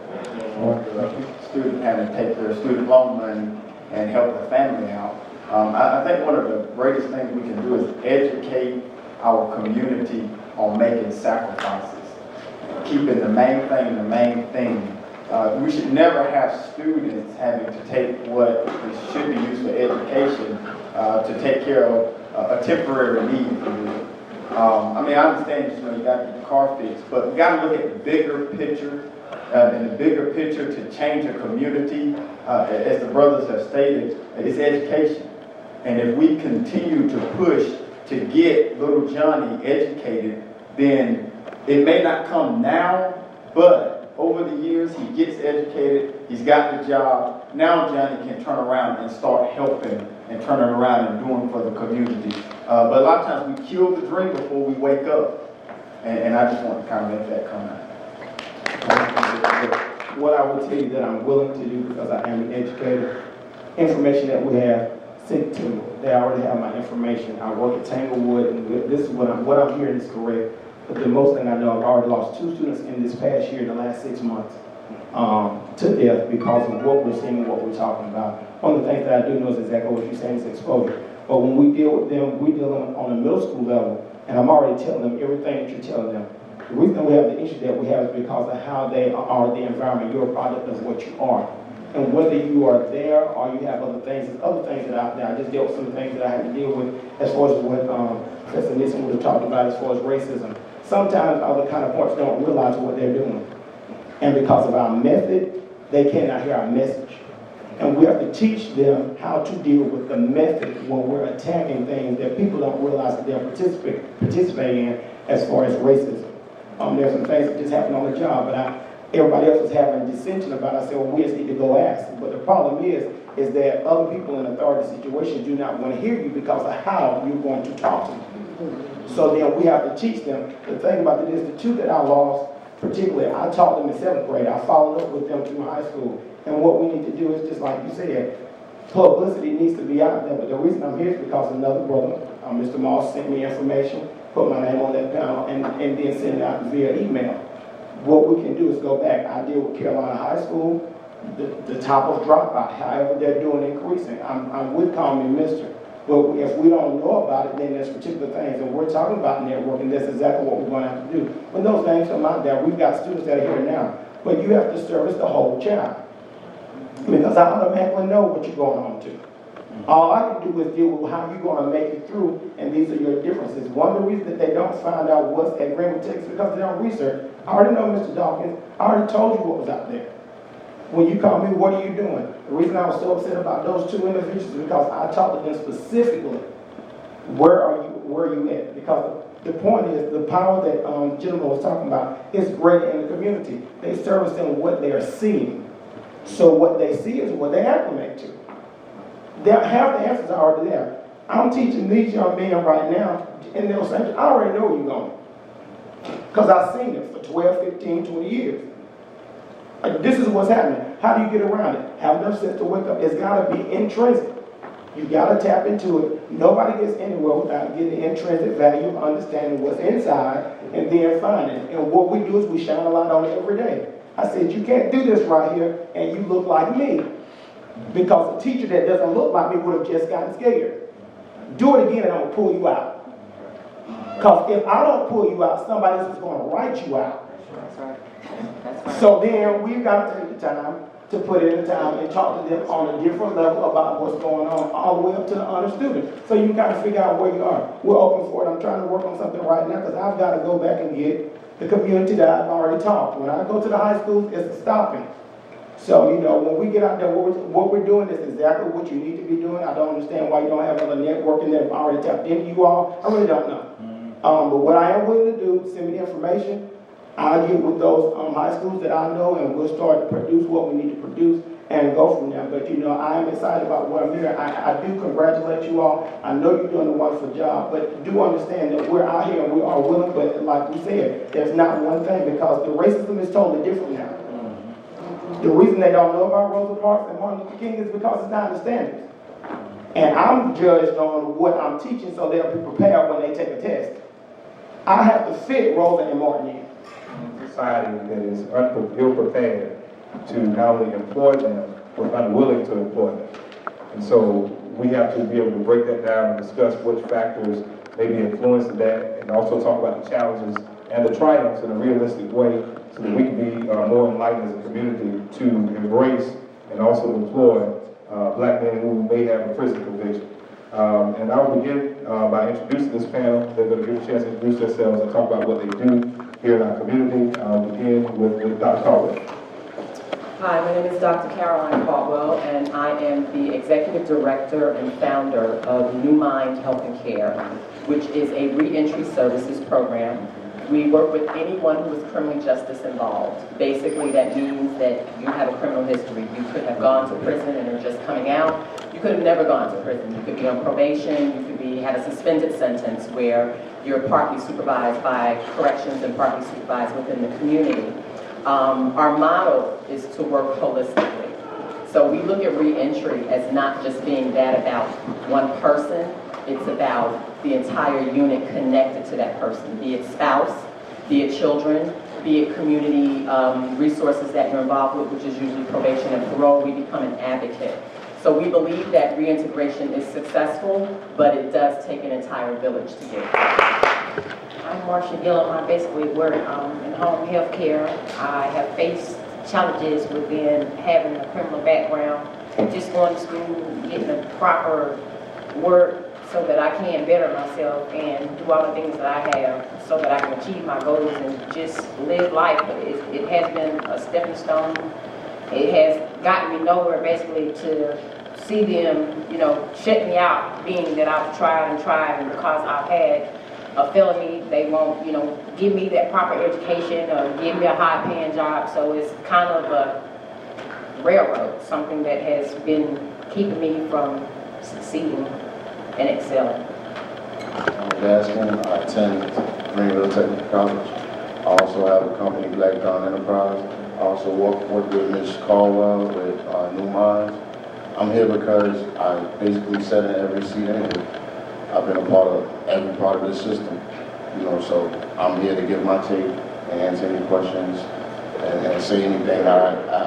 one. Student having to take their student loan money and help the family out. I think one of the greatest things we can do is educate our community on making sacrifices, keeping the main thing the main thing. We should never have students having to take what should be used for education to take care of a temporary need. I mean, I understand, you know, you got to get your car fixed, but we got to look at the bigger picture, and the bigger picture to change a community, as the brothers have stated, is education. And if we continue to push to get little Johnny educated, then it may not come now, but over the years, he gets educated, he's got the job. Now Johnny can turn around and start helping and turning around and doing for the community. But a lot of times we kill the dream before we wake up. And I just want to kind of make that comment. What I will tell you that I'm willing to do, because I am an educator, information that we have sent to me, they already have my information. I work at Tanglewood, and this is what I'm hearing is correct. But the most thing I know, I've already lost 2 students in this past year, in the last 6 months, to death because of what we're seeing and what we're talking about. One of the things that I do know is exactly what you're saying is exposure. But when we deal with them, we deal with them on a middle school level, and I'm already telling them everything that you're telling them. The reason we have the issue that we have is because of how they are the environment. You're a product of what you are. And whether you are there or you have other things that I just dealt with some things that I had to deal with as far as what Professor Nixon would have talked about as far as racism. Sometimes other counterparts don't realize what they're doing. And because of our method, they cannot hear our message. And we have to teach them how to deal with the method when we're attacking things that people don't realize that they're participating in as far as racism. There's some things that just happen on the job, but everybody else was having dissension about it. I said, well, we just need to go ask. But the problem is that other people in authority situations do not want to hear you because of how you're going to talk to them. So then we have to teach them. The thing about it is the 2 that I lost, particularly, I taught them in 7th grade. I followed up with them through high school. And what we need to do is, just like you said, publicity needs to be out there. But the reason I'm here is because another brother, Mr. Moss, sent me information, put my name on that panel, and then send it out via email. What we can do is go back. I deal with Carolina High School, the top of dropout, however they're doing increasing. I would call me Mr. But if we don't know about it, then there's particular things. And we're talking about networking. That's exactly what we're going to have to do. When those names come out there, we've got students that are here now. But you have to service the whole child. Because I automatically know what you're going on to. All I can do is deal with how you're going to make it through, and these are your differences. One of the reasons that they don't find out what's at Greenville Tech is because they don't research. I already know, Mr. Dawkins. I already told you what was out there. When you call me, what are you doing? The reason I was so upset about those 2 individuals is because I talked to them specifically. Where are you at? Because the point is, the power that the gentleman was talking about is greater in the community. They service them what they are seeing. So what they see is what they acclimate to. Half the answers are already there. I'm teaching these young men right now, and they'll say, I already know where you're going. Because I've seen it for 12, 15, 20 years. Like, this is what's happening. How do you get around it? Have enough sense to wake up. It's got to be intrinsic. You got to tap into it. Nobody gets anywhere without getting the intrinsic value of understanding what's inside and then finding it. And what we do is we shine a light on it every day. I said, you can't do this right here and you look like me. Because a teacher that doesn't look like me would have just gotten scared. Do it again and I'm going to pull you out. Because if I don't pull you out, somebody else is going to write you out. That's right. That's right. So then we've got to take the time to put in the time and talk to them on a different level about what's going on, all the way up to the honor student. So you can kind of figure out where you are. We're open for it. I'm trying to work on something right now because I've got to go back and get the community that I've already taught. When I go to the high schools, it's stopping. So, you know, when we get out there, what we're doing is exactly what you need to be doing. I don't understand why you don't have other networking that have already tapped into you all. I really don't know. But what I am willing to do, send me the information. I'll get with those high schools that I know, and we'll start to produce what we need to produce and go from there. But, you know, I am excited about what I'm hearing. I do congratulate you all. I know you're doing a wonderful job, but do understand that we're out here and we are willing, but like we said, there's not one thing because the racism is totally different now. The reason they don't know about Rosa Parks and Martin Luther King is because it's not in the standards. And I'm judged on what I'm teaching so they'll be prepared when they take a test. I have to fit Rosa and Martin in. Society that is ill-prepared to not only employ them, but unwilling to employ them. And so we have to be able to break that down and discuss which factors may be influencing that, and also talk about the challenges and the triumphs in a realistic way so that we can be more enlightened as a community to embrace and also employ black men who may have a prison conviction. And I will begin by introducing this panel. They're going to get a chance to introduce themselves and talk about what they do here in our community. I'll begin with Dr. Caldwell. Hi, my name is Dr. Caldwell, and I am the Executive Director and Founder of New Mind Health and Care, which is a reentry services program. We work with anyone who is criminal justice involved. Basically, that means that you have a criminal history. You could have gone to prison and are just coming out. You could have never gone to prison. You could be on probation. You could be had a suspended sentence where you're partly supervised by corrections and partly supervised within the community. Our motto is to work holistically. So we look at reentry as not just being that about one person. It's about the entire unit connected to that person, be it spouse, be it children, be it community resources that you're involved with, which is usually probation and parole. We become an advocate. So we believe that reintegration is successful, but it does take an entire village to get it. I'm Marsha, Gilliam. I basically work in home health care. I have faced challenges within having a criminal background, just going to school, getting the proper work so that I can better myself and do all the things that I have so that I can achieve my goals and just live life. But it has been a stepping stone. It has gotten me nowhere basically to see them, you know, shut me out, being that I've tried and because I've had a felony, they won't, you know, give me that proper education or give me a high-paying job. So it's kind of a railroad, something that has been keeping me from succeeding and excelling. I'm Gaskin. I attend Greenville Technical College. I also have a company, Black Dawn Enterprise. I also work with Ms. Caldwell with New Minds. I'm here because I basically sat in every seat in here. I've been a part of every part of the system, you know, so I'm here to give my take and answer any questions and say anything that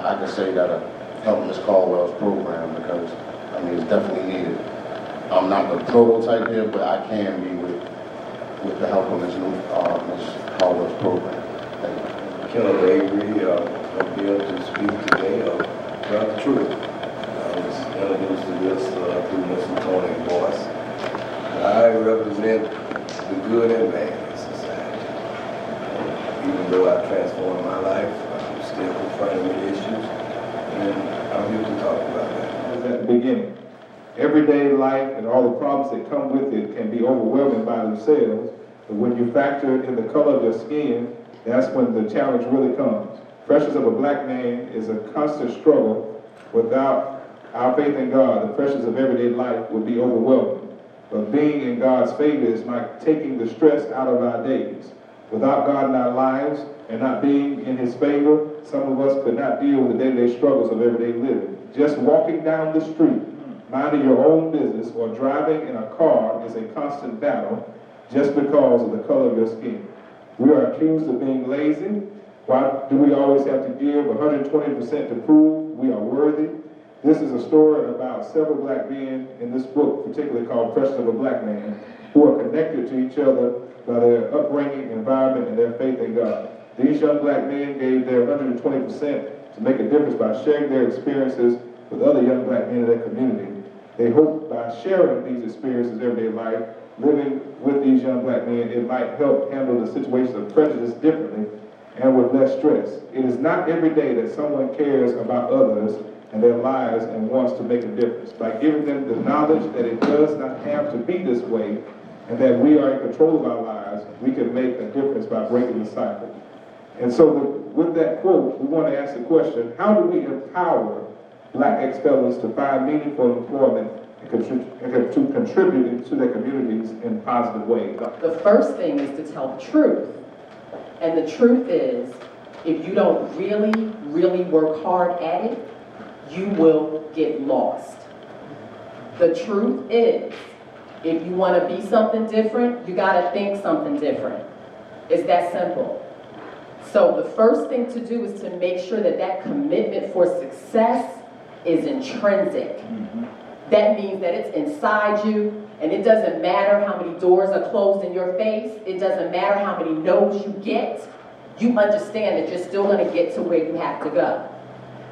I can say that'll help Ms. Caldwell's program because, I mean, it's definitely needed. I'm not the prototype here, but I can be with the help of Ms. Caldwell's program. Thank you. Kenneth Avery, I'm here to speak today about the truth. I was introduced to this through Mr. Tony Boyce. I represent the good and bad in society. Even though I transformed my life, I'm still confronted with issues, and I'm here to talk about that. At the beginning, everyday life and all the problems that come with it can be overwhelming by themselves, but when you factor in the color of your skin, that's when the challenge really comes. Pressures of a black man is a constant struggle. Without our faith in God, the pressures of everyday life would be overwhelming. but being in God's favor is like taking the stress out of our days. Without God in our lives and not being in His favor, some of us could not deal with the day-to-day struggles of everyday living. Just walking down the street, minding your own business, or driving in a car is a constant battle just because of the color of your skin. We are accused of being lazy. Why do we always have to give 120% to prove we are worthy? This is a story about several black men in this book, particularly called Pressure of a Black Man, who are connected to each other by their upbringing, environment, and their faith in God. These young black men gave their 120% to make a difference by sharing their experiences with other young black men in their community. They hope by sharing these experiences in everyday life, living with these young black men, it might help handle the situations of prejudice differently and with less stress. It is not every day that someone cares about others and their lives and wants to make a difference. By giving them the knowledge that it does not have to be this way and that we are in control of our lives, we can make a difference by breaking the cycle. And so with that quote, we want to ask the question, how do we empower black ex-felons to find meaningful employment and to contribute to their communities in positive ways? The first thing is to tell the truth. And the truth is, if you don't really, really work hard at it, you will get lost. The truth is, if you want to be something different, you got to think something different. It's that simple. So the first thing to do is to make sure that that commitment for success is intrinsic. That means that it's inside you, and it doesn't matter how many doors are closed in your face. It doesn't matter how many no's you get. You understand that you're still going to get to where you have to go.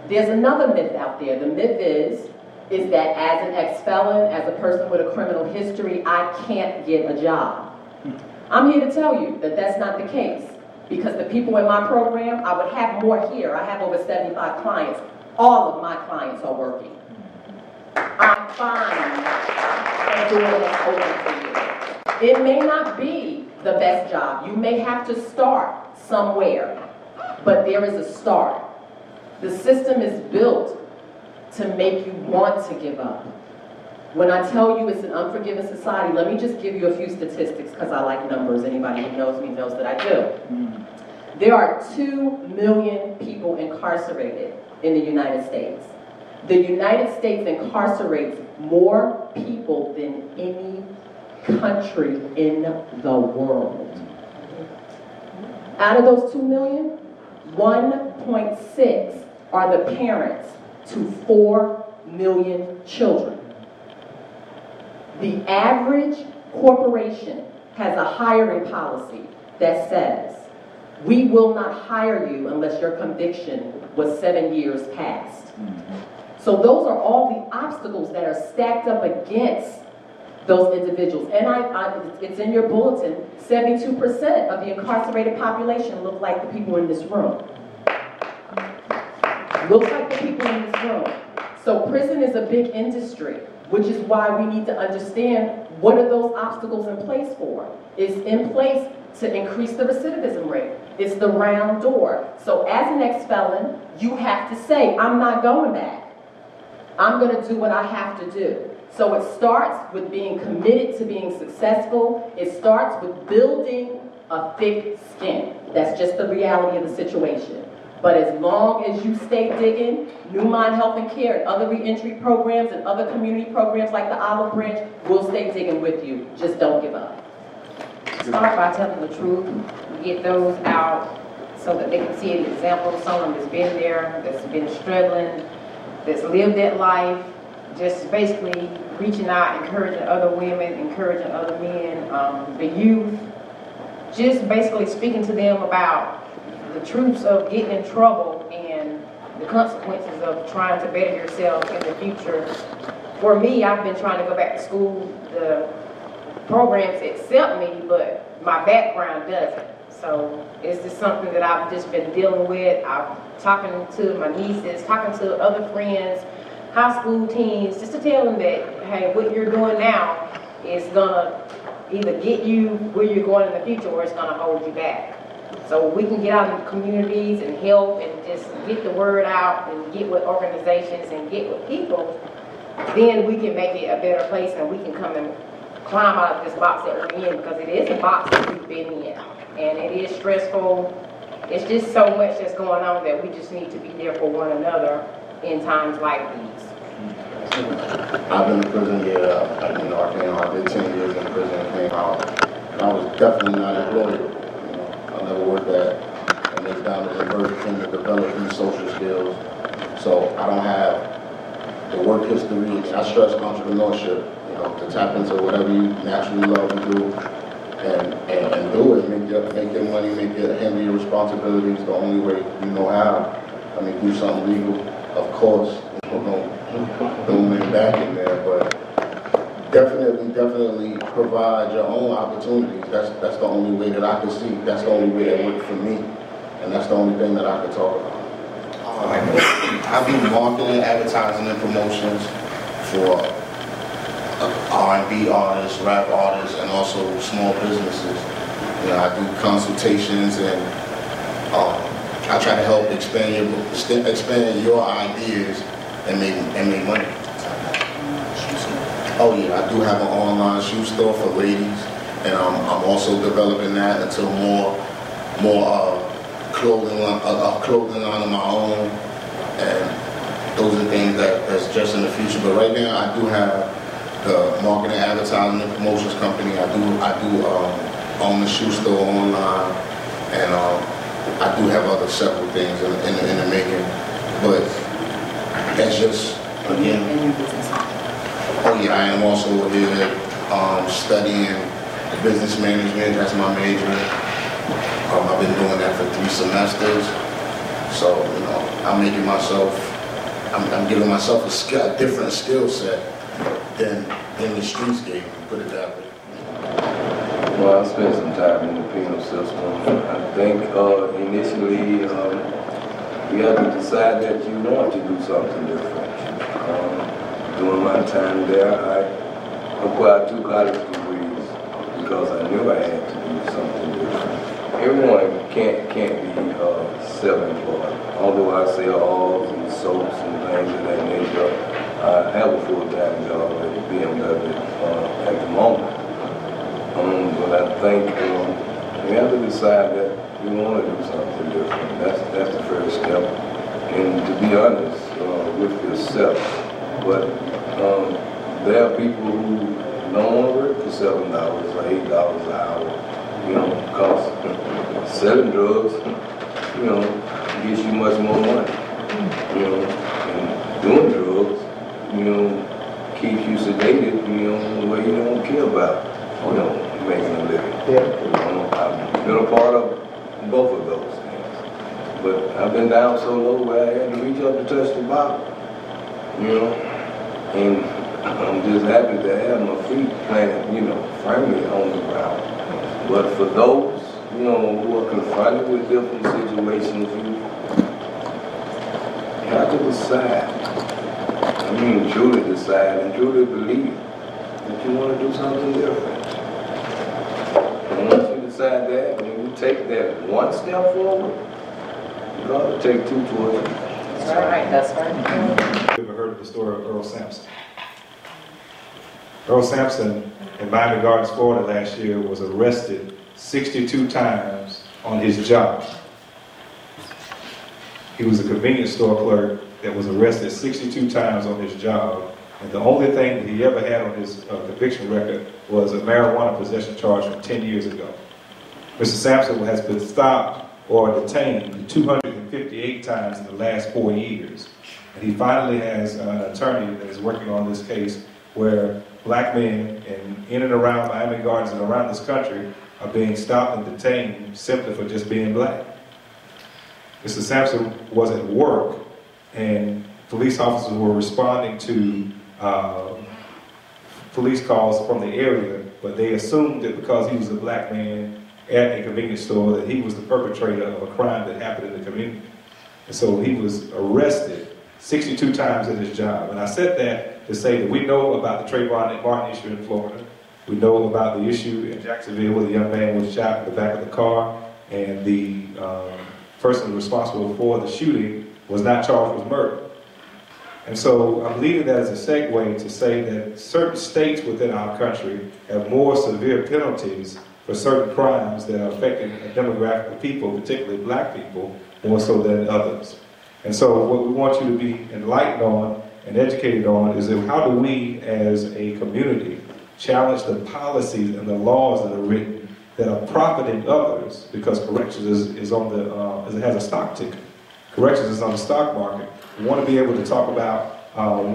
There's another myth out there. The myth is that as an ex-felon, as a person with a criminal history, I can't get a job. I'm here to tell you that that's not the case. Because the people in my program, I would have more here. I have over 75 clients. All of my clients are working. I find a door that's open for you. It may not be the best job. You may have to start somewhere, but there is a start. The system is built to make you want to give up. When I tell you it's an unforgiving society, let me just give you a few statistics because I like numbers. Anybody who knows me knows that I do. There are 2 million people incarcerated in the United States. The United States incarcerates more people than any country in the world. Out of those 2 million, 1.6 are the parents to 4 million children. The average corporation has a hiring policy that says, we will not hire you unless your conviction was 7 years past. So those are all the obstacles that are stacked up against those individuals. And it's in your bulletin, 72% of the incarcerated population look like the people in this room. Looks like the people in this room. So prison is a big industry, which is why we need to understand what are those obstacles in place for. It's in place to increase the recidivism rate. It's the round door. So as an ex-felon, you have to say, I'm not going back. I'm going to do what I have to do. So it starts with being committed to being successful. It starts with building a thick skin. That's just the reality of the situation. But as long as you stay digging, New Mind Health and Care and other reentry programs and other community programs like the Olive Branch will stay digging with you. Just don't give up. Start by telling the truth. Get those out so that they can see an example of someone that's been there, that's been struggling, that's lived that life. Just basically reaching out, encouraging other women, encouraging other men, the youth. Just basically speaking to them about the truths of getting in trouble and the consequences of trying to better yourself in the future. For me, I've been trying to go back to school. The programs accept me, but my background doesn't. So it's just something that I've just been dealing with. I'm talking to my nieces, talking to other friends, high school teens, just to tell them that, hey, what you're doing now is gonna either get you where you're going in the future or it's gonna hold you back. So we can get out in the communities and help and just get the word out and get with organizations and get with people, then we can make it a better place and we can come and climb out of this box that we're in, because it is a box that we've been in, and it is stressful. It's just so much that's going on that we just need to be there for one another in times like these. I've been in prison here, I did 10 years in prison and came out, and I was definitely not employed. I never worked at a McDonald's and Burger King to develop these social skills, so I don't have the work history. I stress entrepreneurship, to tap into whatever you naturally love to do, and do it. Make your money, handle your responsibilities the only way you know how. I mean, do something legal, of course. Don't make back in there, but definitely provide your own opportunities. That's the only way that I can see. That's the only way that worked for me, and that's the only thing that I can talk about. I do marketing, advertising, and promotions for R&B artists, rap artists, and also small businesses. I do consultations, and I try to help expand your ideas and make money. Oh yeah, I do have an online shoe store for ladies, and I'm also developing that into more clothing line of my own, and those are things that's just in the future. But right now, I do have the marketing, advertising, and promotions company. I do own the shoe store online, and I do have other several things in the making. But that's just, again, oh yeah, I am also here studying business management. That's my major. I've been doing that for 3 semesters. So, I'm giving myself a different skill set than the streets gave me, put it that way. Well, I spent some time in the penal system. I think initially you have to decide that you want to do something different. During my time there, I acquired 2 college degrees because I knew I had to do something different. Everyone can't be self-employed. Although I sell oils and soaps and things of that nature, I have a full-time job at BMW at the moment. But I think you have to decide that you want to do something different. That's the first step. And to be honest with yourself. But there are people who don't want to work for $7 or $8 an hour, because selling drugs, gets you much more money, and doing drugs, keeps you sedated, the way you don't care about, making a living. I've been a part of both of those things. But I've been down so low where I had to reach up to touch the bottom, and I'm just happy to have my feet planted, firmly on the ground. But for those, who are confronted with different situations, you have to decide. Truly decide and truly believe that you want to do something different. And once you decide that, when you take that one step forward, you ought to take 2 towards it. That's right, that's right. Have you ever heard of the story of Earl Sampson? Earl Sampson in Miami Gardens, Florida last year was arrested 62 times on his job. He was a convenience store clerk that was arrested 62 times on his job, and the only thing that he ever had on his conviction record was a marijuana possession charge from 10 years ago. Mr. Sampson has been stopped or detained 258 times in the last 4 years, and he finally has an attorney that is working on this case where black men in and around Miami Gardens and around this country are being stopped and detained simply for just being black. Mr. Sampson was at work, and police officers were responding to police calls from the area, but they assumed that because he was a black man at a convenience store that he was the perpetrator of a crime that happened in the community. And so he was arrested 62 times at his job. And I said that to say that we know about the Trayvon Martin issue in Florida. We know about the issue in Jacksonville where the young man was shot in the back of the car, and the person responsible for the shooting was not charged with murder. And so I'm leaving that as a segue to say that certain states within our country have more severe penalties for certain crimes that are affecting a demographic of people, particularly black people, more so than others. And so what we want you to be enlightened on and educated on is that how do we as a community challenge the policies and the laws that are written that are profiting others, because corrections is on the, it has a stock ticker. Corrections is on the stock market. We want to be able to talk about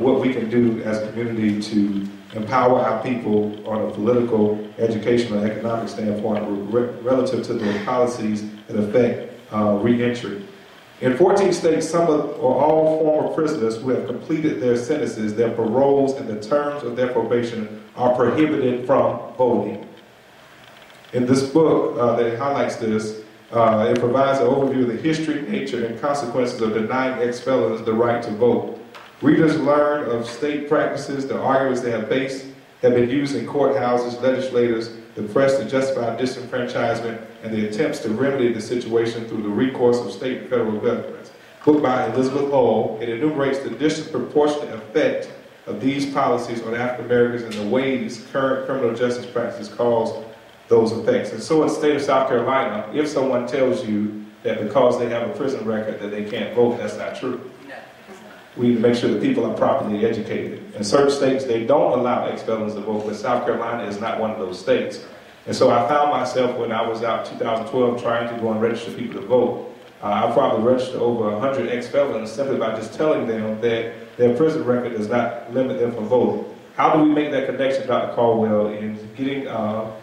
what we can do as a community to empower our people on a political, educational, and economic standpoint relative to the policies that affect re-entry. In 14 states, some or all former prisoners who have completed their sentences, their paroles, and the terms of their probation are prohibited from voting. In this book that highlights this, it provides an overview of the history, nature, and consequences of denying ex-felons the right to vote. Readers learn of state practices, the arguments they have faced, have been used in courthouses, legislators, the press to justify disenfranchisement, and the attempts to remedy the situation through the recourse of state and federal governments. Book by Elizabeth Hall, it enumerates the disproportionate effect of these policies on African Americans and the ways current criminal justice practices cause those effects. And so in the state of South Carolina, if someone tells you that because they have a prison record that they can't vote, that's not true. We need to make sure that people are properly educated. In certain states, they don't allow ex-felons to vote, but South Carolina is not one of those states. And so I found myself when I was out in 2012 trying to go and register people to vote. I probably registered over 100 ex-felons simply by just telling them that their prison record does not limit them from voting. How do we make that connection, Dr. Caldwell, in getting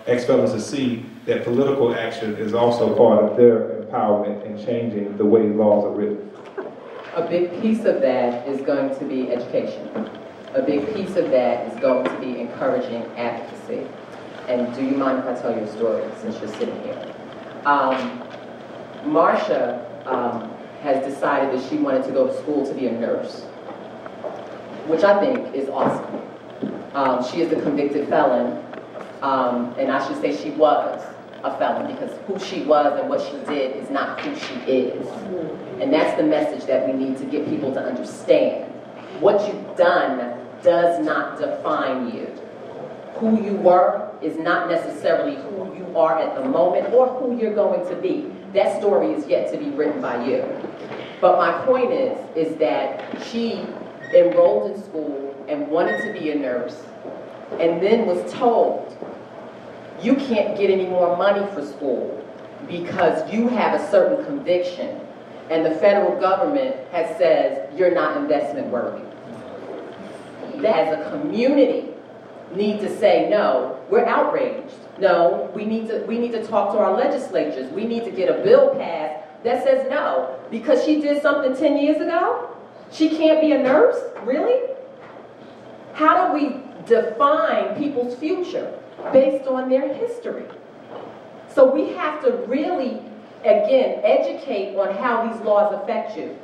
ex-felons to see that political action is also part of their empowerment in changing the way laws are written? A big piece of that is going to be education. A big piece of that is going to be encouraging advocacy. And do you mind if I tell you a story since you're sitting here? Marsha has decided that she wanted to go to school to be a nurse, which I think is awesome. She is a convicted felon, and I should say she was a felon, because who she was and what she did is not who she is. And that's the message that we need to get people to understand. What you've done does not define you. Who you were is not necessarily who you are at the moment or who you're going to be. That story is yet to be written by you. But my point is that she enrolled in school and wanted to be a nurse, and then was told, you can't get any more money for school because you have a certain conviction, and the federal government has said you're not investment worthy. That as a community need to say, no, we're outraged. No, we need to talk to our legislatures. We need to get a bill passed that says no, because she did something 10 years ago. She can't be a nurse? Really? How do we define people's future based on their history? So we have to really, again, educate on how these laws affect you.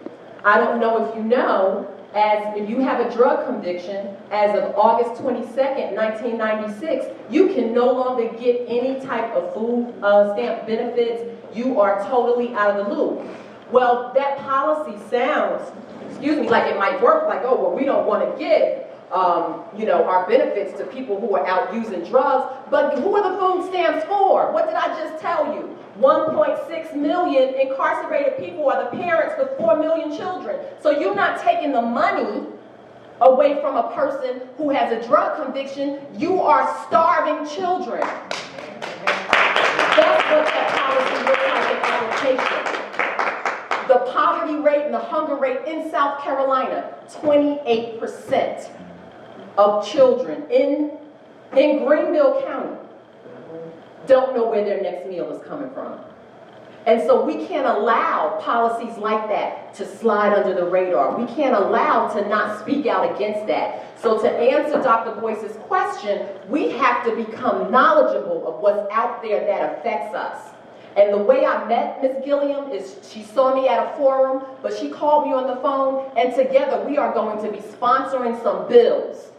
I don't know if you know, if you have a drug conviction, as of August 22nd, 1996, you can no longer get any type of food stamp benefits. You are totally out of the loop. Well, that policy sounds, like it might work, like, oh, well, we don't want to give our benefits to people who are out using drugs, but who are the food stamps for? What did I just tell you? 1.6 million incarcerated people are the parents with 4 million children. So you're not taking the money away from a person who has a drug conviction. You are starving children. That's what that policy looks like in application. The poverty rate and the hunger rate in South Carolina, 28% of children in Greenville County don't know where their next meal is coming from. And so we can't allow policies like that to slide under the radar. We can't allow to not speak out against that. So to answer Dr. Boyce's question, we have to become knowledgeable of what's out there that affects us. And the way I met Ms. Gilliam is she saw me at a forum, but she called me on the phone, and together we are going to be sponsoring some bills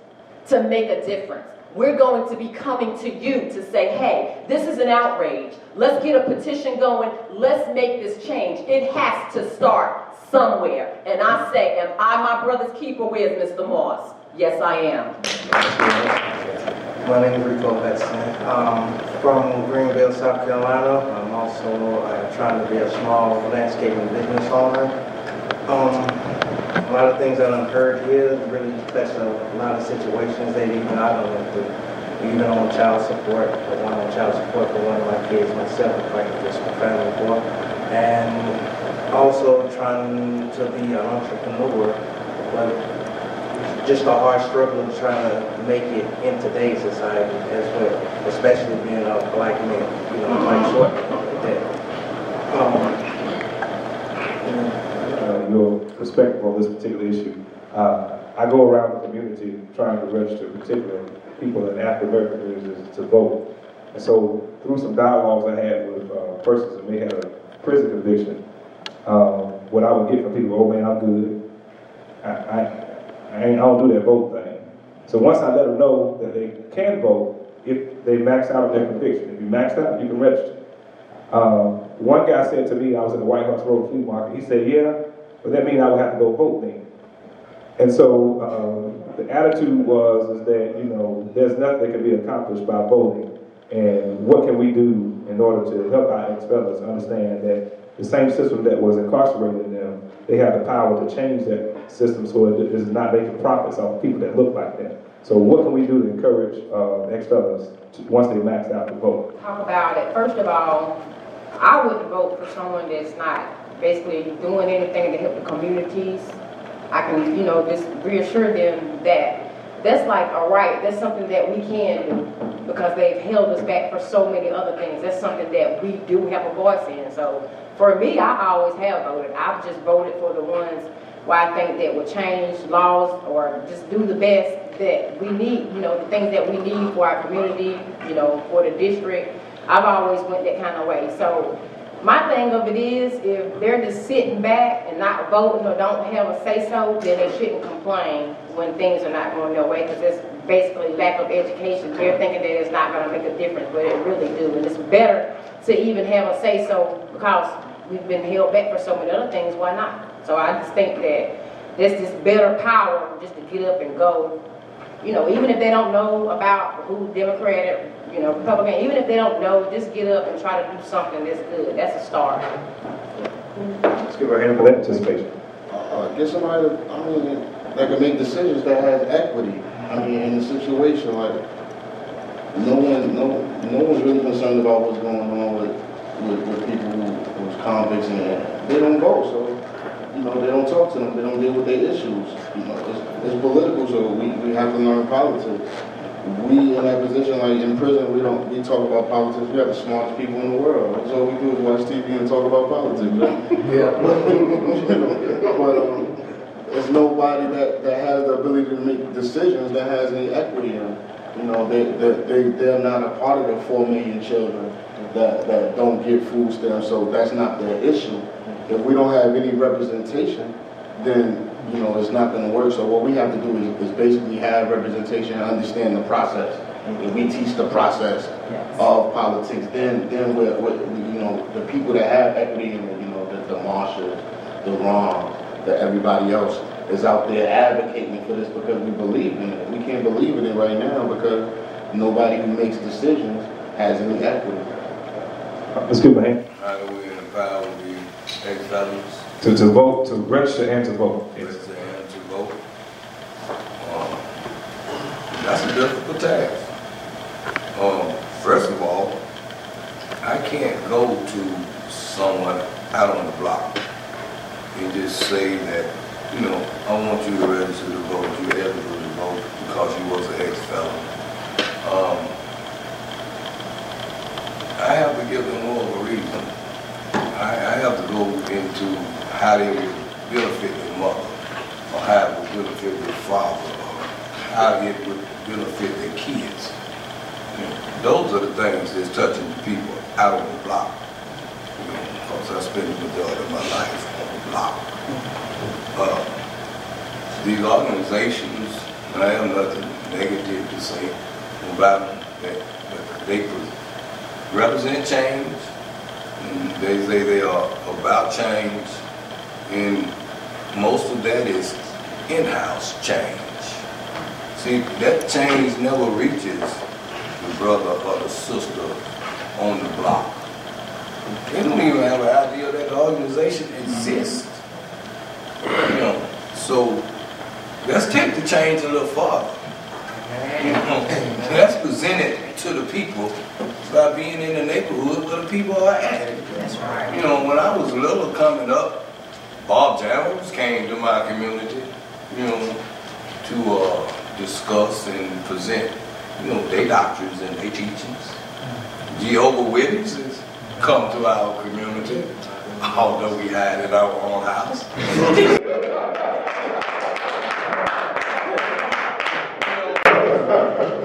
to make a difference. we're going to be coming to you to say, hey, this is an outrage. Let's get a petition going. Let's make this change. It has to start somewhere. And I say, am I my brother's keeper? Where's Mr. Moss? Yes, I am. My name is Rico Gaskin. From Greenville, South Carolina. I'm also trying to be a small landscaping business owner. A lot of things that I've heard here really touch a lot of situations that even I don't went through. Even on child support, for one of my kids myself, if I could just my family for. And also trying to be an entrepreneur, but just a hard struggle of trying to make it in today's society as well, especially being a black man, you know, like short like that. Your perspective on this particular issue. I go around the community trying to register particularly people in African American communities to vote. And so through some dialogues I had with persons that may have a prison conviction, what I would get from people, oh man, I'm good. I don't do that vote thing. So once I let them know that they can vote if they max out on their conviction. If you max out, you can register. One guy said to me, I was in the White House Road Flea Market, he said, yeah, but that means I would have to go vote then. And so the attitude was that, you know, there's nothing that can be accomplished by voting. And what can we do in order to help our ex-felons understand that the same system that was incarcerating them, they have the power to change that system so it is not making profits off people that look like them. So what can we do to encourage ex-felons once they max out to vote? Talk about it. First of all, I wouldn't vote for someone that's not basically doing anything to help the communities. I can, you know, just reassure them that that's like a right. That's something that we can do because they've held us back for so many other things. That's something that we do have a voice in. So for me, I always have voted. I've just voted for the ones where I think that would change laws or just do the best that we need, you know, the things that we need for our community, you know, for the district. I've always went that kind of way. So my thing of it is, if they're just sitting back and not voting or don't have a say-so, then they shouldn't complain when things are not going their way, because it's basically lack of education. They're thinking that it's not going to make a difference, but it really do. And it's better to even have a say-so because we've been held back for so many other things. Why not? So I just think that there's this better power just to get up and go. You know, even if they don't know about who Democrat, you know, Republican, even if they don't know, just get up and try to do something that's good. That's a start. Let's give our hand for that participation. Get somebody, that can make decisions that has equity. In a situation like no one's really concerned about what's going on with people who's convicts and they don't go. So, you know, they don't talk to them. They don't deal with their issues. You know, it's political, so we have to learn politics. We in that position, like in prison, we talk about politics. We have the smartest people in the world. So all we do is watch TV and talk about politics. Yeah. But there's nobody that has the ability to make decisions that has any equity in them. You know, they're not a part of the 4 million children that don't get food stamps, so that's not their issue. If we don't have any representation, then, you know, it's not going to work. So what we have to do is basically have representation and understand the process. If we teach the process of politics, then we're, you know, the people that have equity in it, you know, the Marshas, the Ronald, that everybody else is out there advocating for this because we believe in it. We can't believe in it right now because nobody who makes decisions has any equity. Let's give a hand. How do we empower the ex-felons? To vote, to register and to vote. Register and to vote. That's a difficult task. First of all, I can't go to someone out on the block and just say that, you know, I want you to register to vote, you're eligible to vote because you was an ex-felon. I have to give them more of a reason. I have to go into how they would benefit their mother, or how it would benefit their father, or how it would benefit their kids. You know, those are the things that's touching the people out on the block. You know, because I spent the majority of my life on the block. These organizations, and I have nothing negative to say, about that they could represent change, and they say they are about change, and most of that is in-house change. See, that change never reaches the brother or the sister on the block. They don't even have an idea that the organization exists. You know, so let's take the change a little farther. You know, let's present it to the people by being in the neighborhood where the people are at. That's right. You know, when I was little coming up, Bob Jones came to my community, you know, to discuss and present, you know, their doctrines and their teachings. Jehovah's Witnesses come to our community, although we had in our own house.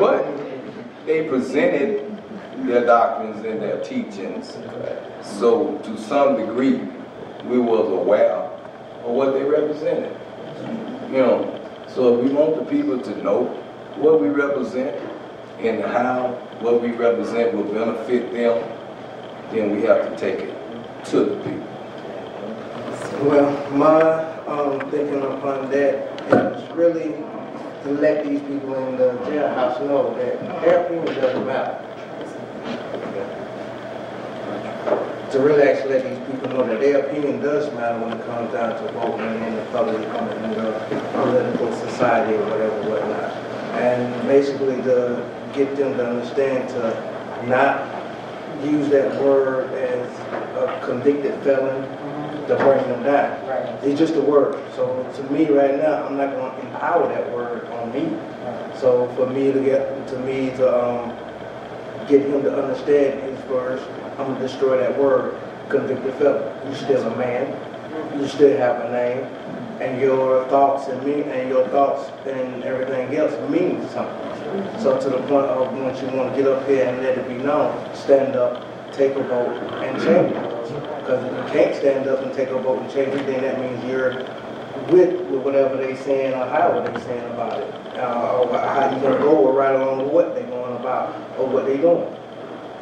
But they presented their doctrines and their teachings, so to some degree we was aware of what they represented. You know, so if we want the people to know what we represent and how what we represent will benefit them, then we have to take it to the people. Well, my thinking upon that is really to let these people in the jailhouse know that their opinion doesn't matter. To really actually let these people know that their opinion does matter when it comes down to voting in the public, in the political society or whatnot. And basically to get them to understand to not use that word as a convicted felon to bring them down. Right. It's just a word. So to me right now, I'm not going to empower that word on me. Right. So for me to get him to understand his words, I'm going to destroy that word, convicted felon. You're still a man. You still have a name. And your thoughts and everything else means something. So to the point of once you want to get up here and let it be known, stand up, take a vote, and change it. Because if you can't stand up and take a vote and change it, then that means you're with whatever they're saying or however they're saying about it. Or how you're going to go right along with what they're going about or what they're doing.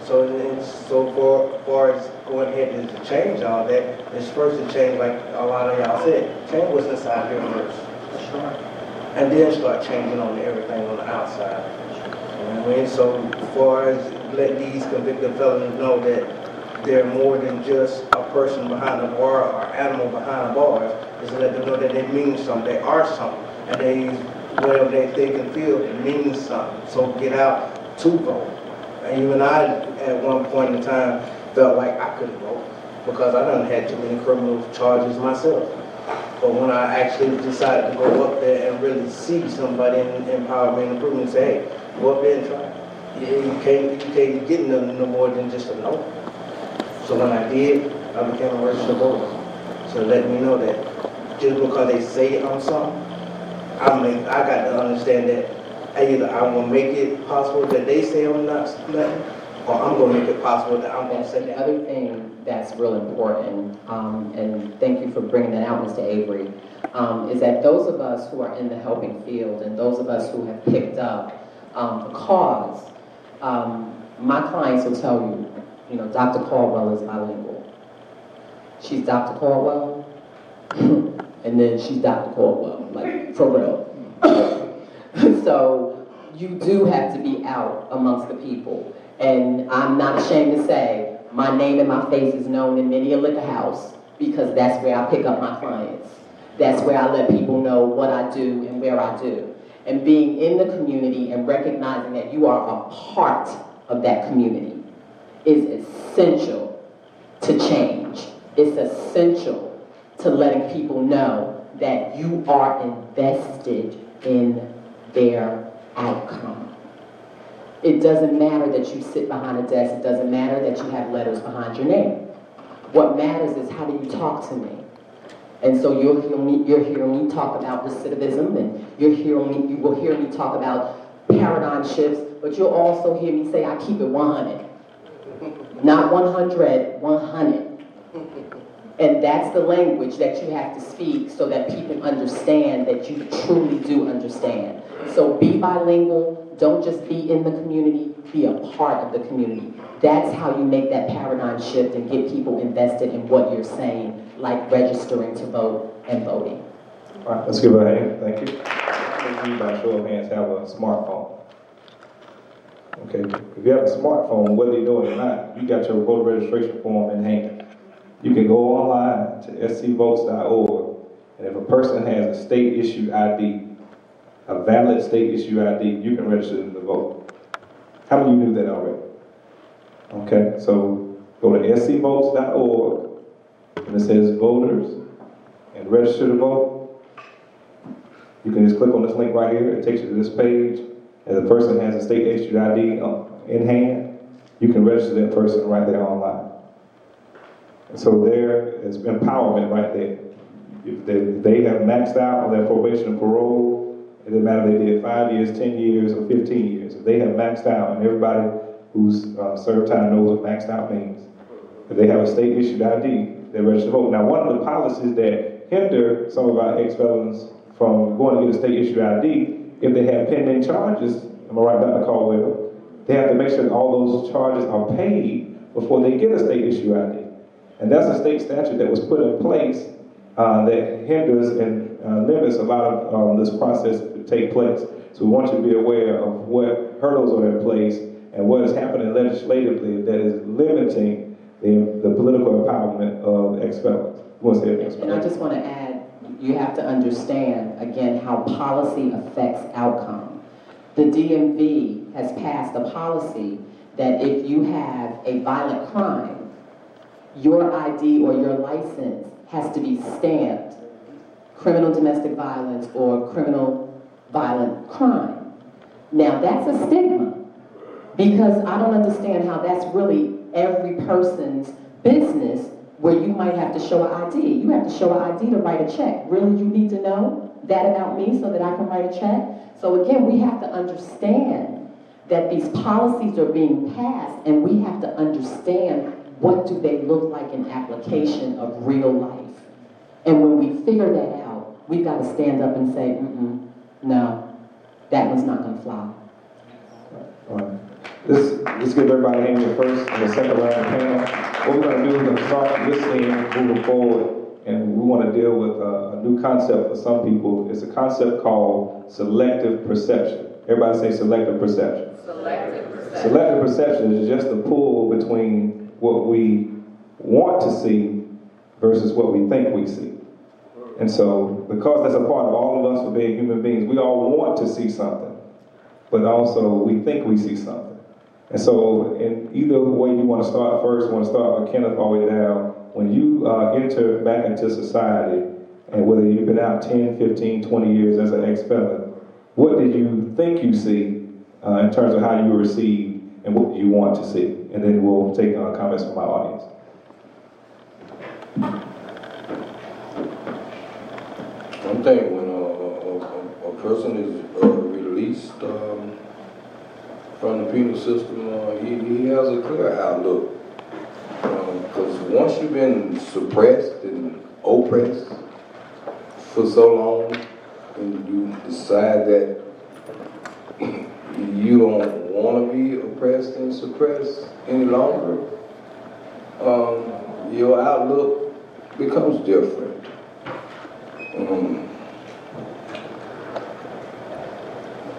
So far as going ahead and to change all that, it's first to change, like a lot of y'all said, change what's inside here first. And then start changing on everything on the outside. You know what I mean? So far as let these convicted felons know that they're more than just a person behind a bar or animal behind bars, is to let them know that they mean something, they are something, and whatever they think and feel, it means something. So get out to vote. And even I, at one point in time, felt like I couldn't vote because I done had too many criminal charges myself. But when I actually decided to go up there and really see somebody in power and improvement and say, hey, go up there and try. Yeah, you can't get no more than just a no. So when I did, I became a registered voter. So let me know that just because they say I'm something, I got to understand that either I'm going to make it possible that they say I'm not nothing, or I'm going to make it possible that I'm going to say that. The other thing that's real important, and thank you for bringing that out, Mr. Avery, is that those of us who are in the helping field and those of us who have picked up the cause, my clients will tell you, you know, Dr. Caldwell is bilingual. She's Dr. Caldwell, and then she's Dr. Caldwell, like, for real. So you do have to be out amongst the people. And I'm not ashamed to say my name and my face is known in many a liquor house because that's where I pick up my clients. That's where I let people know what I do and where I do. And being in the community and recognizing that you are a part of that community is essential to change. It's essential to letting people know that you are invested in their outcome. It doesn't matter that you sit behind a desk. It doesn't matter that you have letters behind your name. What matters is how do you talk to me? And so you're hearing me talk about recidivism, and you will hear me talk about paradigm shifts, but you'll also hear me say I keep it 100. Not 100, 100. And that's the language that you have to speak so that people understand that you truly do understand. So be bilingual, don't just be in the community, be a part of the community. That's how you make that paradigm shift and get people invested in what you're saying, like registering to vote and voting. All right, let's give her a hand. Thank you. How many of you, by show of hands, have a smartphone? Okay, if you have a smartphone, whether you're doing it or not, you got your voter registration form in hand. You can go online to scvotes.org, and if a person has a state-issued ID, a valid state-issued ID, you can register them to vote. How many of you knew that already? Okay, so go to scvotes.org, and it says voters, and register to vote. You can just click on this link right here. It takes you to this page. And the person has a state-issued ID in hand, you can register that person right there online. And so there is empowerment right there. If they have maxed out on their probation and parole, it doesn't matter if they did 5 years, 10 years, or 15 years. If they have maxed out, and everybody who's served time knows what maxed out means. If they have a state-issued ID, they register to vote. Now, one of the policies that hinder some of our ex-felons from going to get a state-issued ID, if they have pending charges, am I right, Dr. Caldwell? They have to make sure that all those charges are paid before they get a state-issued ID. And that's a state statute that was put in place that hinders and limits a lot of this process to take place. So we want you to be aware of what hurdles are in place and what is happening legislatively that is limiting the political empowerment of ex-felons. You want to say anything? And I just want to add, you have to understand, again, how policy affects outcome. The DMV has passed a policy that if you have a violent crime, your ID or your license has to be stamped criminal domestic violence or criminal violent crime. Now that's a stigma, because I don't understand how that's really every person's business where you might have to show an ID. You have to show an ID to write a check. Really, you need to know that about me so that I can write a check? So again, we have to understand that these policies are being passed, and we have to understand what do they look like in application of real life. And when we figure that out, we've got to stand up and say, no, that one's not going to fly. All right. Let's give everybody a hand in the first and the second round of panel. What we're going to do is we're going to start listening, moving forward, and we want to deal with a new concept for some people. It's a concept called selective perception. Everybody say selective perception. Selective perception. Selective perception is just the pull between what we want to see versus what we think we see. And so, because that's a part of all of us for being human beings, we all want to see something, but also we think we see something. And so, in either way you want to start first, you want to start with Kenneth all the way down. When you enter back into society, and whether you've been out 10, 15, 20 years as an ex-felon, what did you think you see in terms of how you were received and what you want to see? And then we'll take comments from our audience. One thing, when a person is released from the penal system, he has a clear outlook. Because once you've been suppressed and oppressed for so long, and you decide that you don't want to be oppressed and suppressed any longer, your outlook becomes different.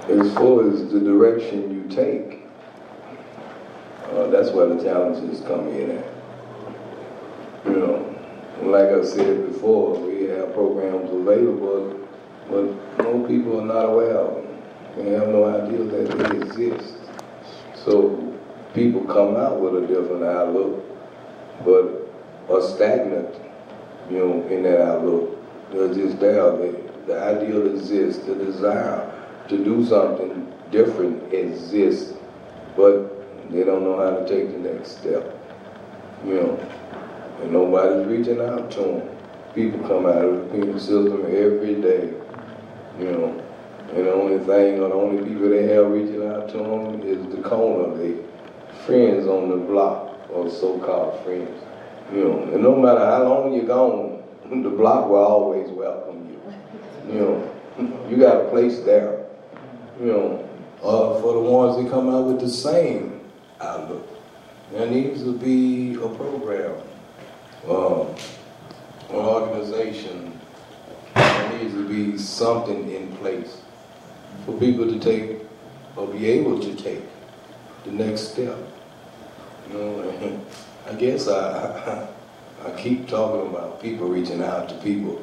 As far as the direction you take, that's where the challenges come in at. You know, like I said before, we have programs available, but most people are not aware of them. They have no idea that they exist. So people come out with a different outlook, but are stagnant, you know, in that outlook. They're just there. The ideal exists. The desire to do something different exists, but they don't know how to take the next step. You know, and nobody's reaching out to them. People come out of the penal system every day, you know, and the only thing, or the only people they have reaching out to them is the corner, the friends on the block, or so-called friends. You know, and no matter how long you're gone, the block will always welcome you. You know, you got a place there. You know, for the ones that come out with the same outlook, there needs to be a program, an organization. There needs to be something in place for people to take or be able to take the next step. You know, and I guess I keep talking about people reaching out to people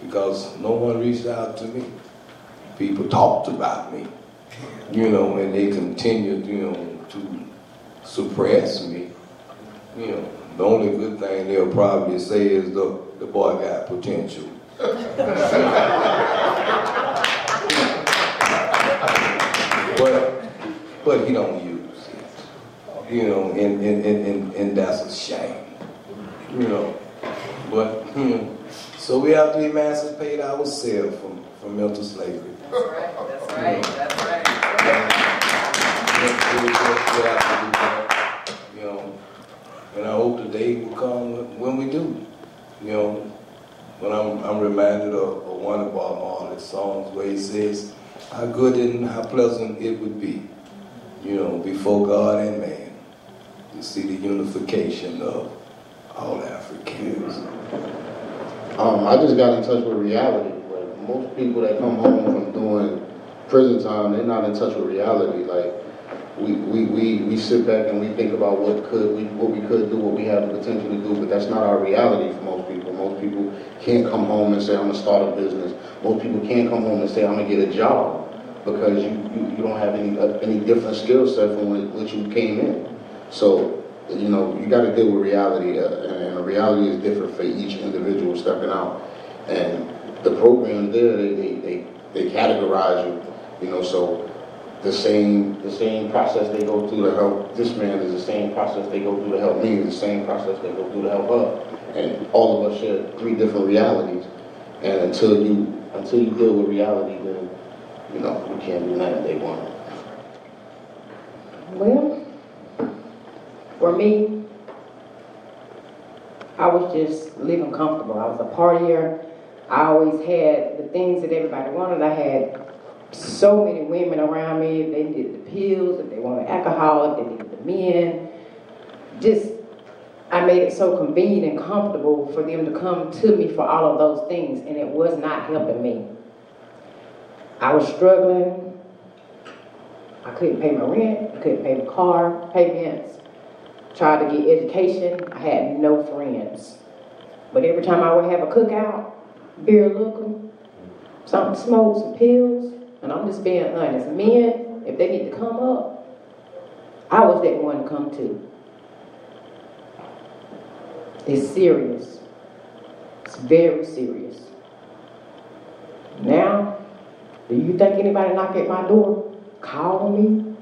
because no one reached out to me. People talked about me, you know, and they continued, you know, to suppress me. You know, the only good thing they'll probably say is the boy got potential. But he don't use it, you know, and that's a shame, you know. But so we have to emancipate ourselves from mental slavery. That's right. That's right. You know, and I hope the day will come when we do. You know, when I'm reminded of one of Bob Marley's songs where he says, "How good and how pleasant it would be, you know, before God and man, to see the unification of all Africans." I just got in touch with reality. Like, most people that come home from doing prison time, they're not in touch with reality. Like, we sit back and we think about what we could do, what we have the potential to do, but that's not our reality for most people. Most people can't come home and say, "I'm gonna start a business." Most people can't come home and say, "I'm gonna get a job," because you don't have any different skill set from which you came in. So, you know, you got to deal with reality, and the reality is different for each individual stepping out. And the programs there, they categorize you, you know. So the same process they go through to help this man is the same process they go through to help me, is the same process they go through to help her. And all of us share 3 different realities. And until you deal with reality, then, you know, you can't do nothing day one. Well, for me, I was just living comfortable. I was a partier. I always had the things that everybody wanted. I had so many women around me. If they needed the pills, if they wanted alcohol, if they needed the men. Just, I made it so convenient and comfortable for them to come to me for all of those things, and it was not helping me. I was struggling. I couldn't pay my rent. I couldn't pay my car payments. Tried to get education. I had no friends. But every time I would have a cookout, beer liquor, something to smoke, some pills, and I'm just being honest. Men, if they need to come up, I was that one to come to. It's serious. It's very serious. Now, do you think anybody knock at my door, calling me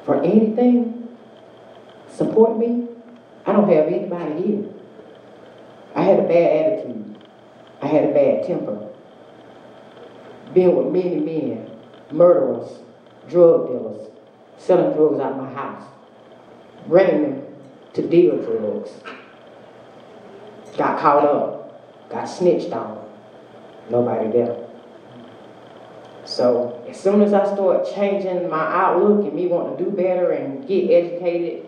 for anything? Support me? I don't have anybody here. I had a bad attitude. I had a bad temper. Being with many men, murderers, drug dealers, selling drugs out of my house, bringing them to deal drugs. Got caught up, got snitched on. Nobody there. So as soon as I start changing my outlook and me wanting to do better and get educated,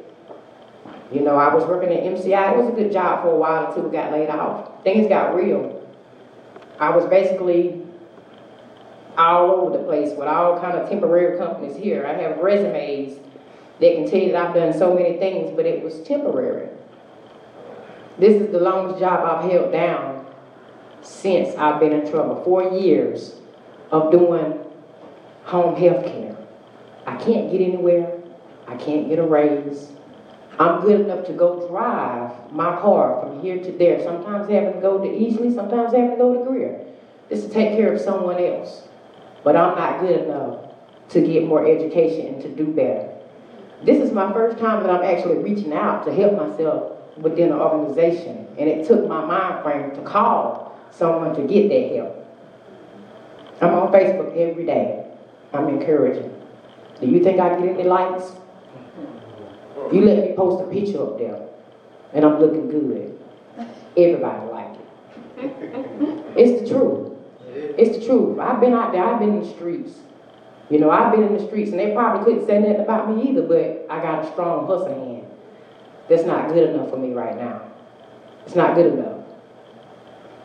you know, I was working at MCI. It was a good job for a while until we got laid off. Things got real. I was basically all over the place with all kind of temporary companies here. I have resumes that can tell you that I've done so many things, but it was temporary. This is the longest job I've held down since I've been in trouble. 4 years of doing home health care. I can't get anywhere. I can't get a raise. I'm good enough to go drive my car from here to there. Sometimes having to go to Easley, sometimes having to go to Greer. Just to take care of someone else. But I'm not good enough to get more education and to do better. This is my first time that I'm actually reaching out to help myself within an organization. And it took my mind frame to call someone to get that help. I'm on Facebook every day. I'm encouraging. Do you think I get any likes? You let me post a picture up there. and I'm looking good, everybody like it. It's the truth. It's the truth. I've been out there, I've been in the streets. You know, I've been in the streets, and they probably couldn't say nothing about me either, but I got a strong hustle hand. That's not good enough for me right now. It's not good enough.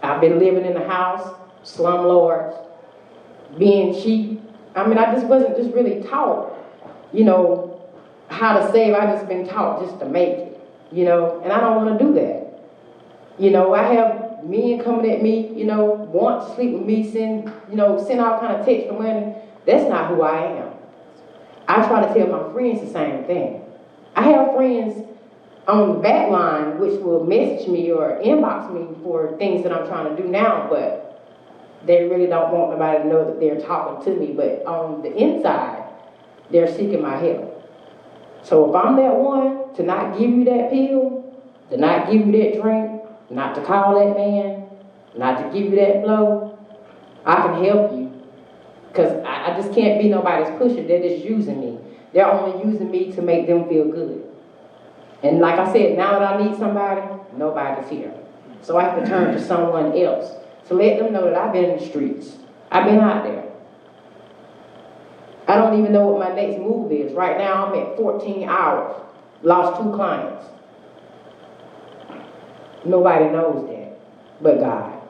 I've been living in the house, slumlords, being cheap. I mean, I just wasn't just really taught, you know, how to save. I just been taught just to make it, you know, and I don't want to do that. You know, I have men coming at me, you know, want to sleep with me, send all kind of texts for money. That's not who I am. I try to tell my friends the same thing. I have friends on the back line which will message me or inbox me for things that I'm trying to do now, but they really don't want nobody to know that they're talking to me. But on the inside, they're seeking my help. So if I'm that one to not give you that pill, to not give you that drink, not to call that man, not to give you that blow, I can help you. Because I just can't be nobody's pusher. They're just using me. They're only using me to make them feel good. And like I said, now that I need somebody, nobody's here. So I have to turn to someone else to let them know that I've been in the streets. I've been out there. I don't even know what my next move is. Right now, I'm at 14 hours. Lost 2 clients. Nobody knows that but God.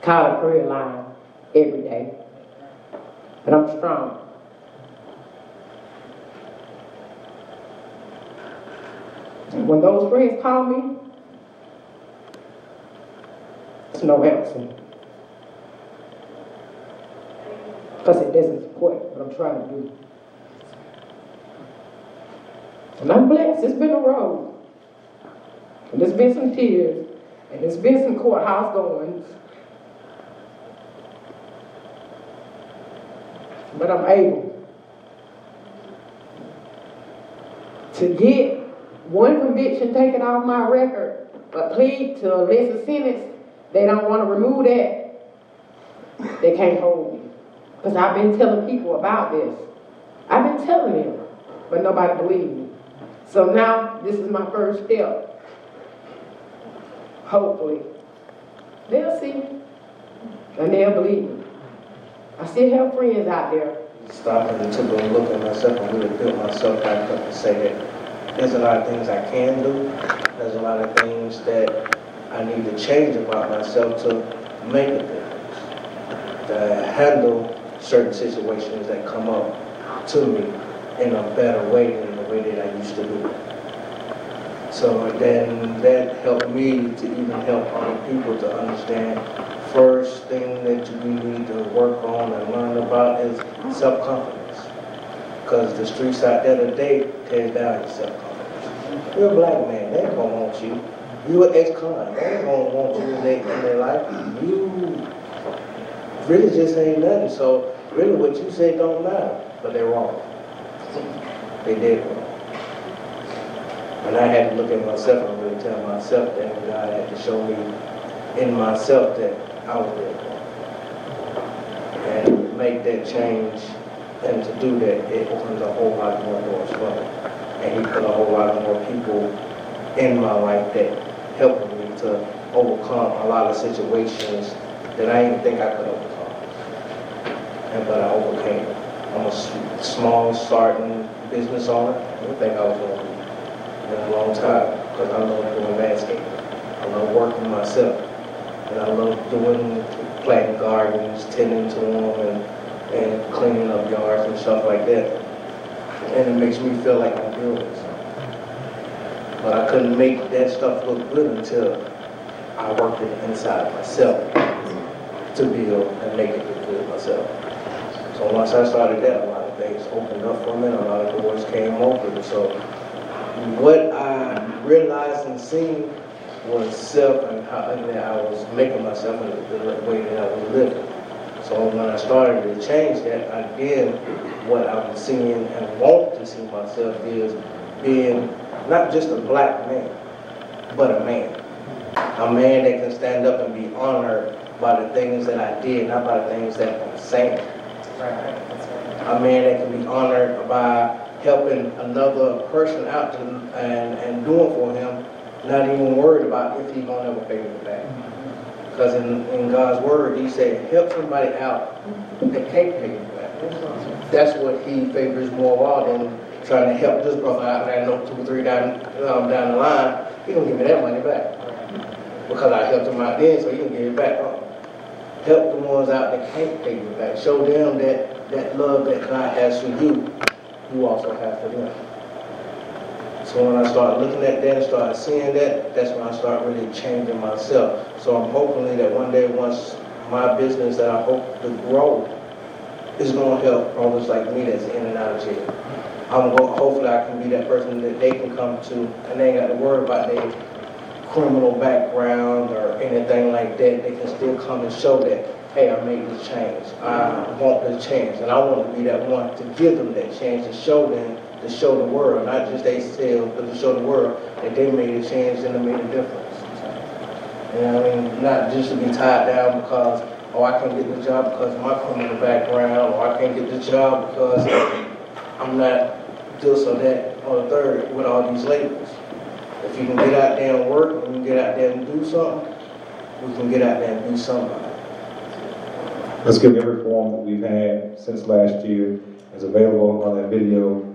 Call a prayer line every day. But I'm strong. And when those friends call me, it's no answer. Because it doesn't support what I'm trying to do. And I'm blessed. It's been a road. And there's been some tears. And there's been some courthouse goings. But I'm able to get one conviction taken off my record, but plead to a lesser sentence. They don't want to remove that. They can't hold me. Because I've been telling people about this. I've been telling them, but nobody believes me. So now, this is my first step. Hopefully. They'll see me, and they'll believe me. I still have friends out there. Stopped and took a look at myself and really built myself back up and say that there's a lot of things I can do. There's a lot of things that I need to change about myself to make a difference. To handle certain situations that come up to me in a better way than the way that I used to do it. So then that helped me to even help other people to understand. First thing that we need to work on and learn about is self-confidence. Because the streets out there today tear down your self-confidence. You're a black man, they ain't gonna want you. You're an ex-con, they ain't gonna want you in their life. You really just ain't nothing. So really what you say don't matter, but they're wrong. They did wrong. And I had to look at myself and really tell myself that God had to show me in myself that I was there. And make that change, and to do that, it opens a whole lot more doors for me. And He put a whole lot more people in my life that helped me to overcome a lot of situations that I didn't think I could overcome. But I overcame it. I'm a small starting business owner. I didn't think I was going to be in a long time, because I love doing landscaping. I love working myself. And I love doing, planting gardens, tending to them, and cleaning up yards and stuff like that. And it makes me feel like I'm doing something. But I couldn't make that stuff look good until I worked it inside myself to build and make it look good myself. So once I started that, a lot of things opened up for me, and a lot of doors came open. So what I realized and seen was self, and how I was making myself in the way that I was living. So when I started to change that, again, what I was seeing and want to see myself is being not just a black man, but a man. A man that can stand up and be honored by the things that I did, not by the things that I'm saying. A man that can be honored by helping another person out and doing for him not even worried about if he's gonna ever pay it back. Because in God's word, he said, help somebody out that can't pay you back. That's what he favors more of all than trying to help this brother out and I know 2 or 3 down the line, he gonna give me that money back. Because I helped him out then, so he can give it back. Help the ones out that can't pay you back. Show them that love that God has for you, you also have for them. So when I started looking at that and started seeing that, that's when I started really changing myself. So I'm hoping that one day, once my business that I hope to grow is going to help brothers like me that's in and out of jail. Hopefully I can be that person that they can come to and they ain't got to worry about their criminal background or anything like that. They can still come and show that, hey, I made this change. I want this change. And I want to be that one to give them that change, to show them, to show the world, not just they self, but to show the world that they made a change and they made a difference. You know what I mean? Not just to be tied down because, oh, I can't get the job because of my criminal background, or I can't get the job because I'm not this or that or the third with all these labels. If you can get out there and work, and you can get out there and do something, we can get out there and do something. Let's give every form that we've had since last year is available on that video.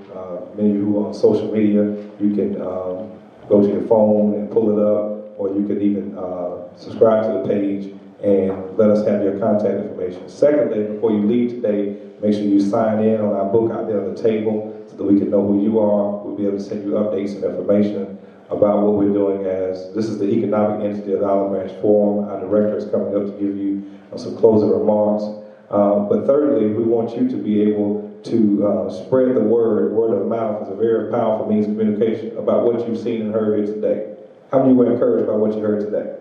Many of you who are on social media, you can go to your phone and pull it up, or you can even subscribe to the page and let us have your contact information. Secondly, before you leave today, make sure you sign in on our book out there on the table so that we can know who you are. We'll be able to send you updates and information about what we're doing as, this is the Economic Entity of the Olive Branch Forum. Our director is coming up to give you some closing remarks. But thirdly, we want you to be able to spread the word. Word of mouth is a very powerful means of communication about what you've seen and heard here today. How many were encouraged by what you heard today?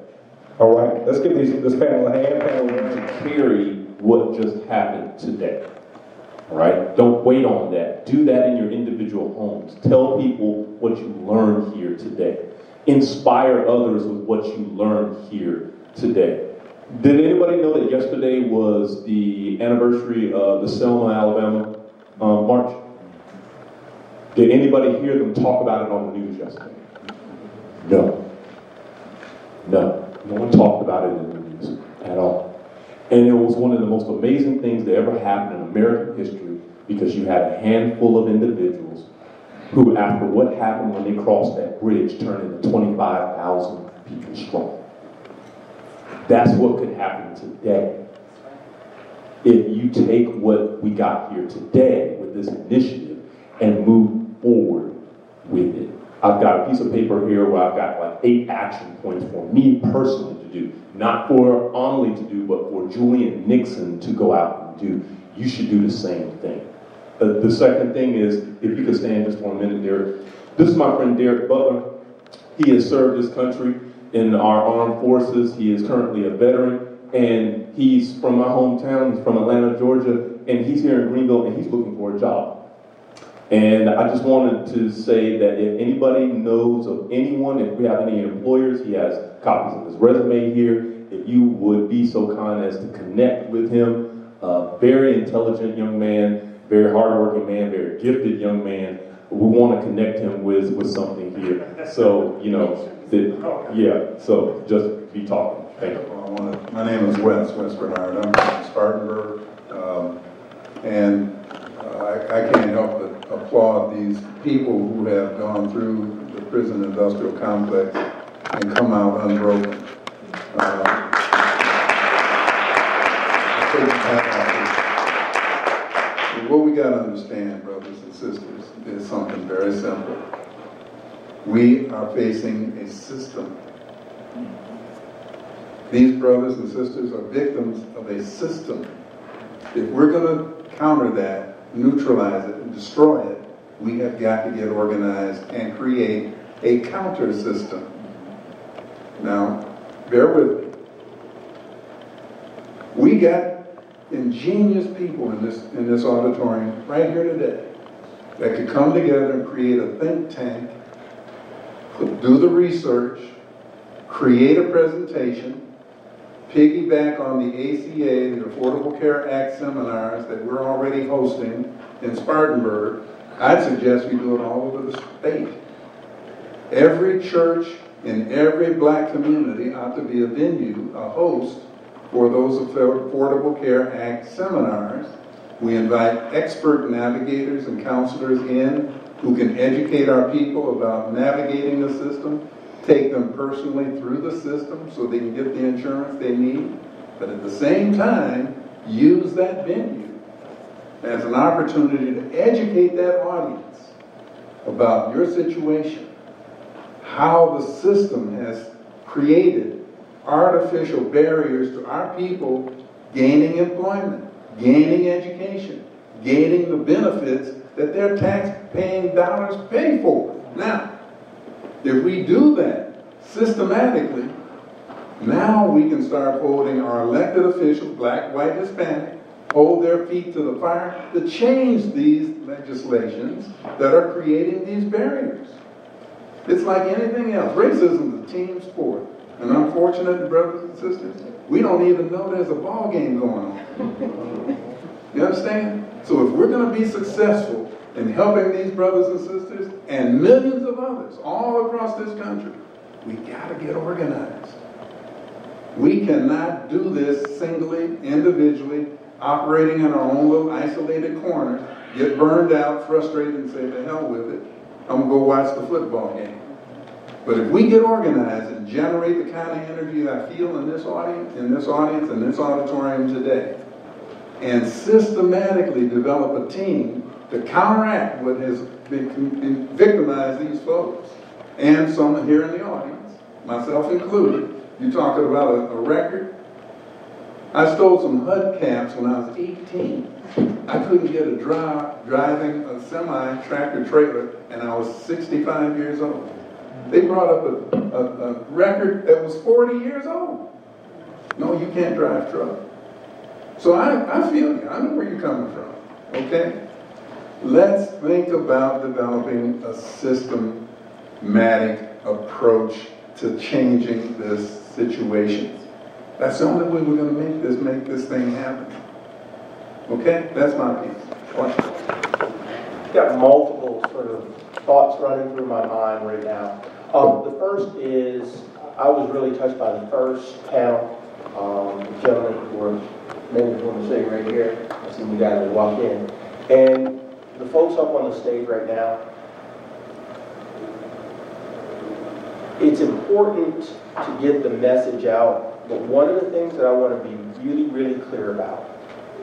All right, let's give this panel a hand. To carry what just happened today. All right, don't wait on that. Do that in your individual homes. Tell people what you learned here today. Inspire others with what you learned here today. Did anybody know that yesterday was the anniversary of the Selma, Alabama march? Did anybody hear them talk about it on the news yesterday? No. No. No one talked about it in the news at all. And it was one of the most amazing things that ever happened in American history, because you had a handful of individuals who, after what happened when they crossed that bridge, turned into 25,000 people strong. That's what could happen today. If you take what we got here today with this initiative and move forward with it. I've got a piece of paper here where I've got like 8 action points for me personally to do. Not for Only to do, but for Julian Nixon to go out and do. You should do the same thing. The second thing is, if you could stand just for a minute, Derek. This is my friend Derek Butler. He has served this country in our armed forces. He is currently a veteran, and he's from my hometown. He's from Atlanta, Georgia, and he's here in Greenville, and he's looking for a job. And I just wanted to say that if anybody knows of anyone, if we have any employers, he has copies of his resume here. If you would be so kind as to connect with him, very intelligent young man, very hardworking man, very gifted young man. We want to connect him with something here. So, you know, yeah, so just be talking. Thank you. My name is Wes Bernard. I'm from Spartanburg. I can't help but applaud these people who have gone through the prison industrial complex and come out unbroken. What we got to understand, brothers and sisters, is something very simple. We are facing a system. These brothers and sisters are victims of a system. If we're going to counter that, neutralize it, and destroy it, we have got to get organized and create a counter system. Now, bear with me. We got ingenious people in this auditorium right here today that could come together and create a think tank, do the research, create a presentation, piggyback on the ACA, the Affordable Care Act seminars that we're already hosting in Spartanburg. I'd suggest we do it all over the state. Every church in every black community ought to be a venue, a host, for those Affordable Care Act seminars. We invite expert navigators and counselors in who can educate our people about navigating the system, take them personally through the system so they can get the insurance they need, but at the same time, use that venue as an opportunity to educate that audience about your situation, how the system has created artificial barriers to our people gaining employment, gaining education, gaining the benefits that their tax-paying dollars pay for. Now, if we do that systematically, now we can start holding our elected officials, black, white, Hispanic, hold their feet to the fire to change these legislations that are creating these barriers. It's like anything else. Racism is a team sport. And unfortunately, brothers and sisters, we don't even know there's a ball game going on. You understand? So if we're going to be successful in helping these brothers and sisters and millions of others all across this country, we got to get organized. We cannot do this singly, individually, operating in our own little isolated corners, get burned out, frustrated, and say, to hell with it, I'm going to go watch the football game. But if we get organized and generate the kind of energy that I feel in this audience, in this auditorium today, and systematically develop a team to counteract what has been victimized these folks, and some here in the audience, myself included. You talking about a record? I stole some hubcaps when I was 18. I couldn't get a driving a semi-tractor trailer, and I was 65 years old. They brought up a record that was 40 years old. No, you can't drive truck. So I feel you. I know where you're coming from. Okay? Let's think about developing a systematic approach to changing this situation. That's the only way we're going to make this thing happen. Okay? That's my piece. I've got multiple sort of thoughts running through my mind right now. The first is, I was really touched by the first panel. The gentlemen who were maybe who are sitting right here. I see you guys walk in. And the folks up on the stage right now, it's important to get the message out, but one of the things that I want to be really, really clear about,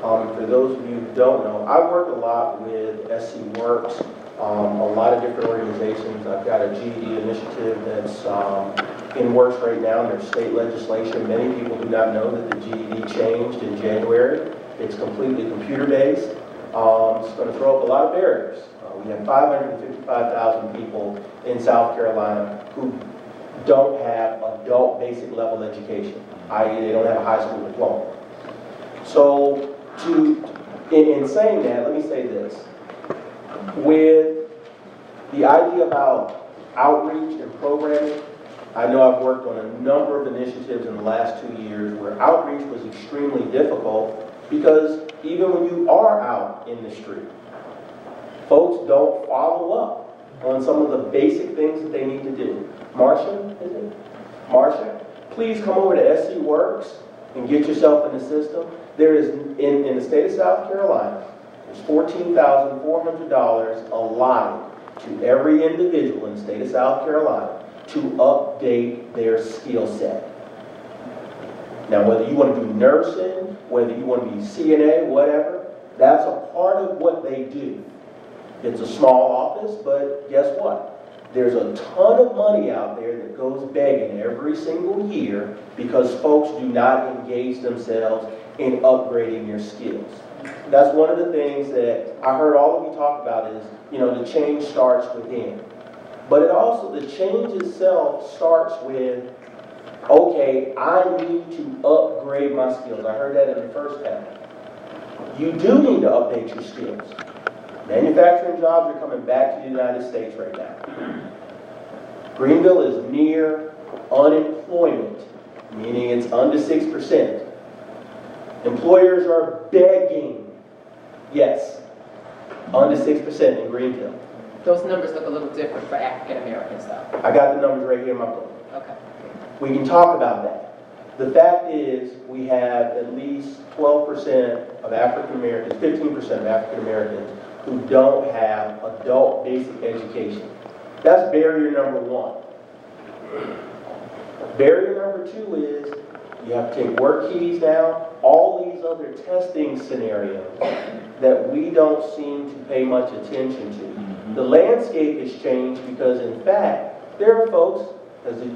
for those of you who don't know, I work a lot with SC Works, a lot of different organizations. I've got a GED initiative that's in works right now in their state legislation. Many people do not know that the GED changed in January. It's completely computer-based. It's going to throw up a lot of barriers. We have 555,000 people in South Carolina who don't have adult basic level education, i.e. they don't have a high school diploma. So in saying that, let me say this. With the idea about outreach and programming, I know I've worked on a number of initiatives in the last 2 years where outreach was extremely difficult because even when you are out in the street, folks don't follow up on some of the basic things that they need to do. Marsha, is it? Marsha, please come over to SC Works and get yourself in the system. There is, in the state of South Carolina, there's $14,400 allotted to every individual in the state of South Carolina to update their skill set. Now, whether you want to do nursing, whether you want to be CNA, whatever, that's a part of what they do. It's a small office, but guess what? There's a ton of money out there that goes begging every single year because folks do not engage themselves in upgrading their skills. That's one of the things that I heard all of you talk about is, the change starts within. But it also, the change itself starts with, okay, I need to upgrade my skills. I heard that in the first panel. You do need to update your skills. Manufacturing jobs are coming back to the United States right now. Greenville is near unemployment, meaning it's under 6%. Employers are begging, yes, under 6% in Greenville. Those numbers look a little different for African Americans, though. I got the numbers right here in my book. Okay. We can talk about that. The fact is, we have at least 12% of African Americans, 15% of African Americans who don't have adult basic education. That's barrier number one. Barrier number two is you have to take work keys down, all these other testing scenarios that we don't seem to pay much attention to. The landscape has changed because, in fact, there are folks, as the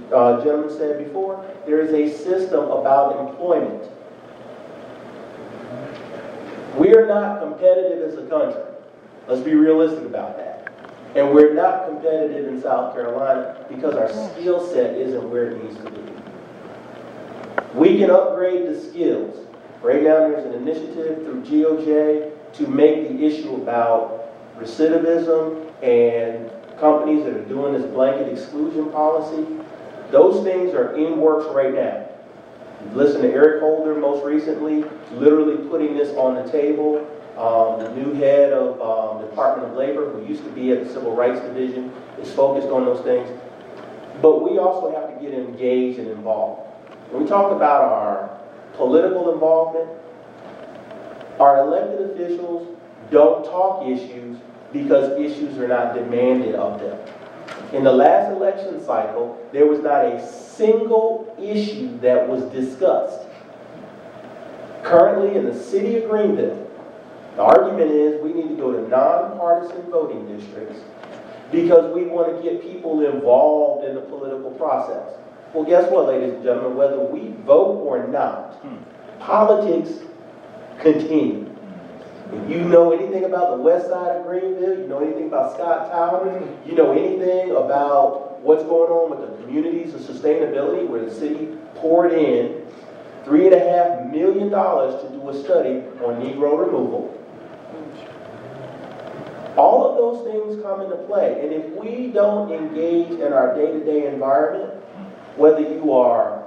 gentleman said before, there is a system about employment. We are not competitive as a country. Let's be realistic about that. And we're not competitive in South Carolina because our skill set isn't where it needs to be. We can upgrade the skills. Right now there's an initiative through GOJ to make the issue about recidivism and companies that are doing this blanket exclusion policy. Those things are in works right now. You've listened to Eric Holder most recently, literally putting this on the table. The new head of Department of Labor, who used to be at the Civil Rights Division, is focused on those things. But we also have to get engaged and involved. When we talk about our political involvement, our elected officials don't talk issues because issues are not demanded of them. In the last election cycle, there was not a single issue that was discussed. Currently in the city of Greenville, the argument is we need to go to nonpartisan voting districts because we want to get people involved in the political process. Well, guess what, ladies and gentlemen? Whether we vote or not, politics continue. If you know anything about the west side of Greenville, you know anything about Scott Towers, you know anything about what's going on with the communities of sustainability, where the city poured in $3.5 million to do a study on Negro removal. All of those things come into play. And if we don't engage in our day-to-day environment, whether you are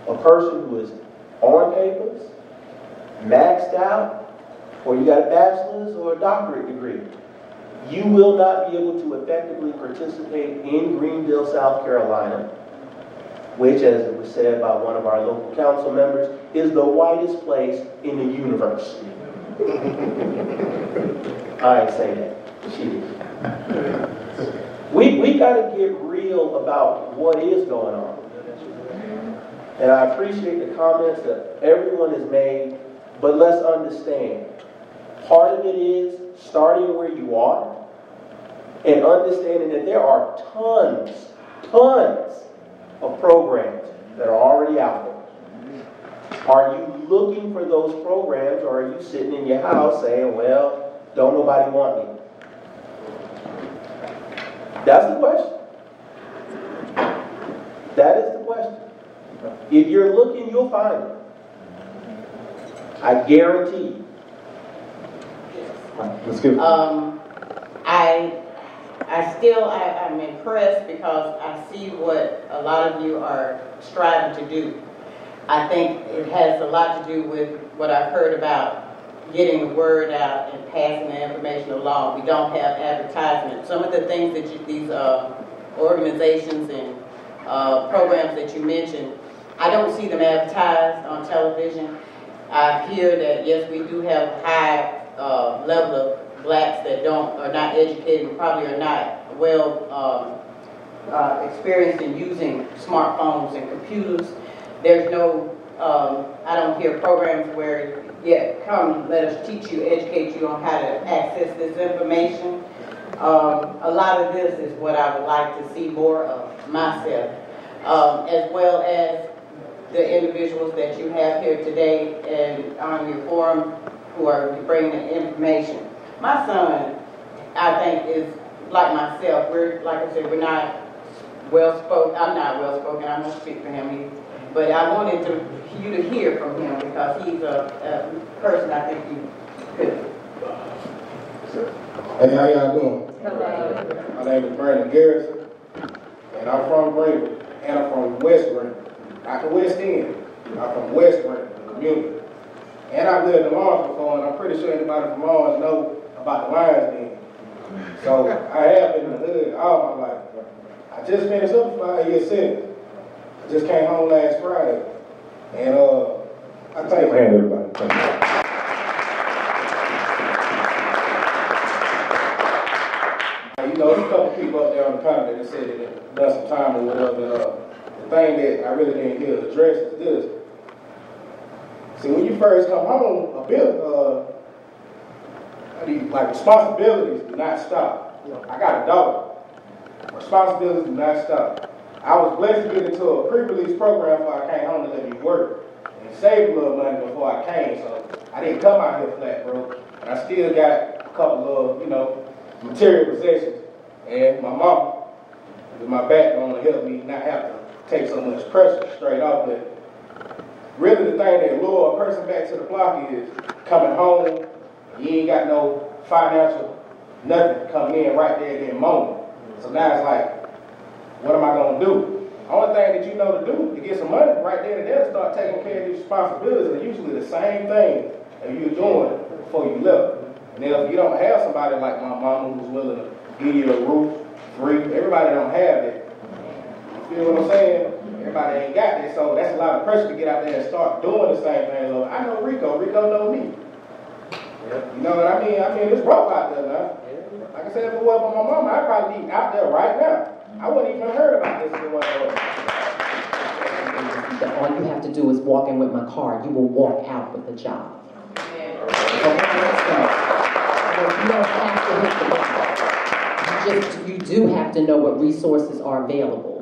a person who is on papers, maxed out, or you got a bachelor's or a doctorate degree, you will not be able to effectively participate in Greenville, South Carolina, which, as it was said by one of our local council members, is the whitest place in the universe. I ain't say that. She did. We got to get real about what is going on. And I appreciate the comments that everyone has made, but let's understand. Part of it is starting where you are and understanding that there are tons of programs that are already out there. Are you looking for those programs, or are you sitting in your house saying, well, don't nobody want me? That's the question. That is the question. If you're looking, you'll find it. I guarantee you. Let's give I'm impressed because I see what a lot of you are striving to do. I think it has a lot to do with what I've heard about getting the word out and passing the information along. We don't have advertisement. Some of the things that these organizations and programs that you mentioned, I don't see them advertised on television. I hear that, yes, we do have a high level of blacks that are not educated, probably are not well experienced in using smartphones and computers. There's no, I don't hear programs where, yeah, come, let us teach you, educate you on how to access this information. A lot of this is what I would like to see more of myself, as well as the individuals that you have here today and on your forum who are bringing the information. My son, I think, is like myself. We're, like I said, we're not well-spoken. I'm not well-spoken. I won't speak for him. But I wanted you to hear from him because he's a person I think you could. Hey, how y'all doing? Hello. My name is Brandon Garrison, and I'm from Greenville, and I'm from West Greenville. Not the West End. I'm from West Greenville, the community. And I've lived in Mars before, and I'm pretty sure anybody from Mars know about the Lions Den. So I have been in the hood all my life. I just finished up a 5-year sentence. I just came home last Friday. And I think... Hand everybody. Thank you. You know, there's a couple people up there on the panel that said that they've done some time or whatever. The thing that I really didn't hear addressed is this. See, when you first come home, like responsibilities do not stop. You know, I got a daughter. Responsibilities do not stop. I was blessed to get into a pre-release program before I came home to let me work and save a little money before I came. So I didn't come out here flat broke. And I still got a couple of, you know, material possessions. And my mom, with my backbone, to help me not have to take so much pressure straight off. But really the thing that lure a person back to the block is coming home, you ain't got no financial nothing coming in right there at that moment. So now it's like, what am I gonna do? The only thing that you know to do to get some money right there and there to start taking care of these responsibilities are usually the same thing that you're doing before you left. And then if you don't have somebody like my mama who's willing to give you a roof, free, everybody don't have that. You feel what I'm saying? Everybody ain't got that, so that's a lot of pressure to get out there and start doing the same thing. So I know Rico know me. You know what I mean? It's rough out there now. Like I said, if it wasn't for my mama, I'd probably be out there right now. I wouldn't even heard about this if it wasn't for her. All you have to do is walk in with my car. You will walk out with the job. You don't have to hit the button. You do have to know what resources are available.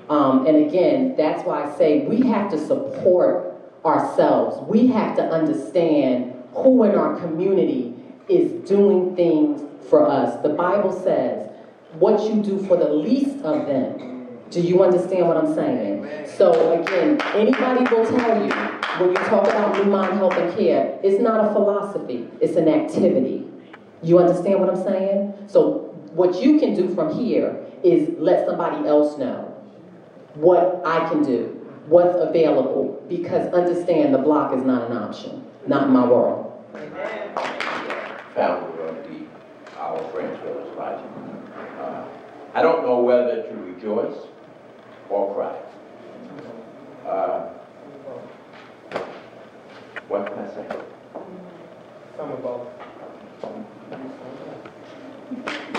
And again, that's why I say we have to support ourselves. We have to understand who in our community is doing things for us. The Bible says, what you do for the least of them. Do you understand what I'm saying? So again, anybody will tell you, when you talk about New Mind Health and Care, it's not a philosophy, it's an activity. You understand what I'm saying? So what you can do from here is let somebody else know what I can do, what's available, because understand the block is not an option, not in my world. Founder of our French Village Project. I don't know whether to rejoice or cry. What can I say? Some of both.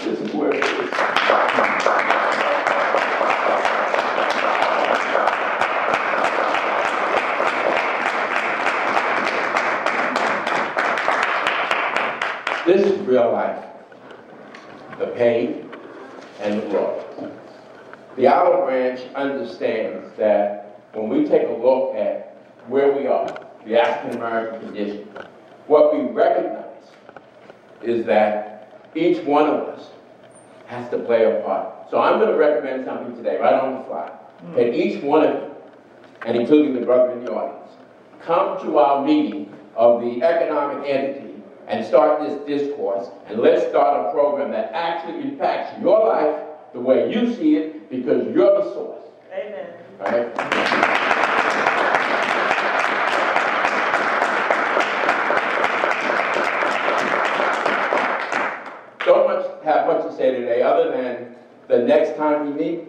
This is where it is. This is real life. The pain and the glory. The olive branch understands that when we take a look at where we are, the African American condition, what we recognize is that each one of us has to play a part. So I'm going to recommend something today, right on the fly, that each one of you, and including the brother in the audience, come to our meeting of the economic entity and start this discourse, and let's start a program that actually impacts your life the way you see it, because you're the source. Amen. Right? Don't have much to say today, other than the next time we meet,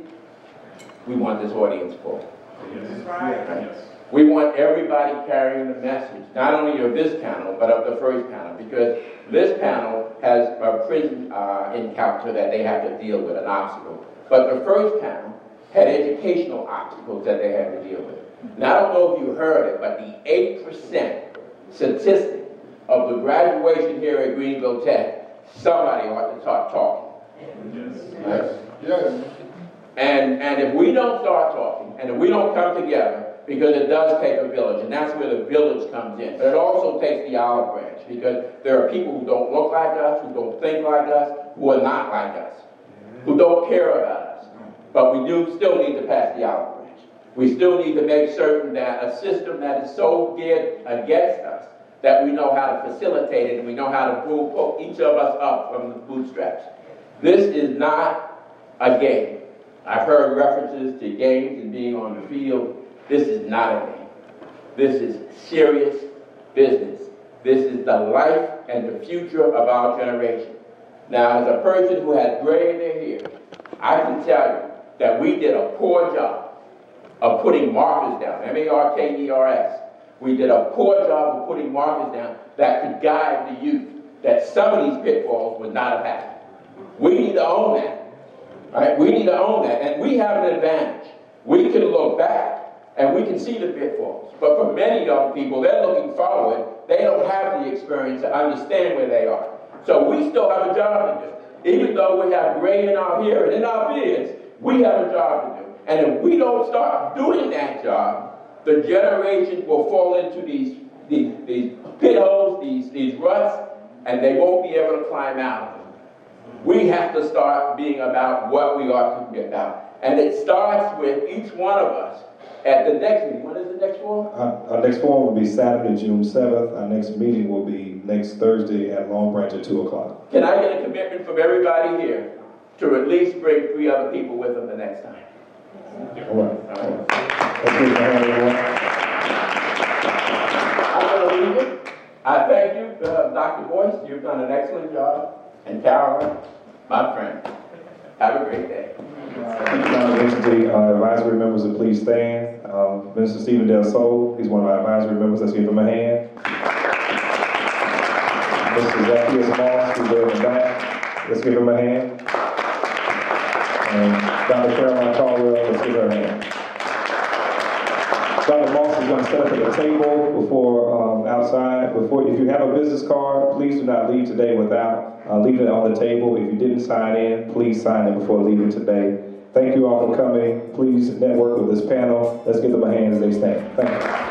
we want this audience full. That's right. Right? We want everybody carrying the message, not only of this panel, but of the first panel, because this panel has a prison encounter that they have to deal with, an obstacle. But the first panel had educational obstacles that they had to deal with. And I don't know if you heard it, but the 8% statistic of the graduation here at Greenville Tech, somebody ought to start talking. Yes. Right? Yes. And if we don't start talking, and if we don't come together, because it does take a village, and that's where the village comes in. But it also takes the olive branch, because there are people who don't look like us, who don't think like us, who are not like us, who don't care about us. But we do still need to pass the olive branch. We still need to make certain that a system that is so geared against us, that we know how to facilitate it, and we know how to pull each of us up from the bootstraps. This is not a game. I've heard references to games and being on the field. This is not a game. This is serious business. This is the life and the future of our generation. Now, as a person who has gray in their hair, I can tell you that we did a poor job of putting markers down, M-A-R-K-E-R-S. We did a poor job of putting markers down that could guide the youth, that some of these pitfalls would not have happened. We need to own that, right? We need to own that, and we have an advantage. We can look back and we can see the pitfalls. But for many young people, they're looking forward. They don't have the experience to understand where they are. So we still have a job to do. Even though we have gray in our hair and in our beards, we have a job to do. And if we don't start doing that job, the generation will fall into these pit holes, these ruts, and they won't be able to climb out of them. We have to start being about what we are to be about. And it starts with each one of us at the next meeting. When is the next forum? Our next forum will be Saturday, June 7th. Our next meeting will be next Thursday at Long Branch at 2 o'clock. Can I get a commitment from everybody here to at least bring 3 other people with them the next time? All right. Thank you, everyone. I'm going to leave you. I thank you, Dr. Boyce. You've done an excellent job. And Caroline, my friend, have a great day. Advisory members to please stand. Minister Stephen Del Sol, he's one of our advisory members. Let's give him a hand. Mr. Zacchaeus Moss, who's there in the back. Let's give him a hand. And Dr. Caroline Caldwell, let's give her a hand. Dr. Moss is going to set up at the table before outside. If you have a business card, please do not leave today without leaving it on the table. If you didn't sign in, please sign in before leaving today. Thank you all for coming. Please network with this panel. Let's give them a hand as they stand. Thank you.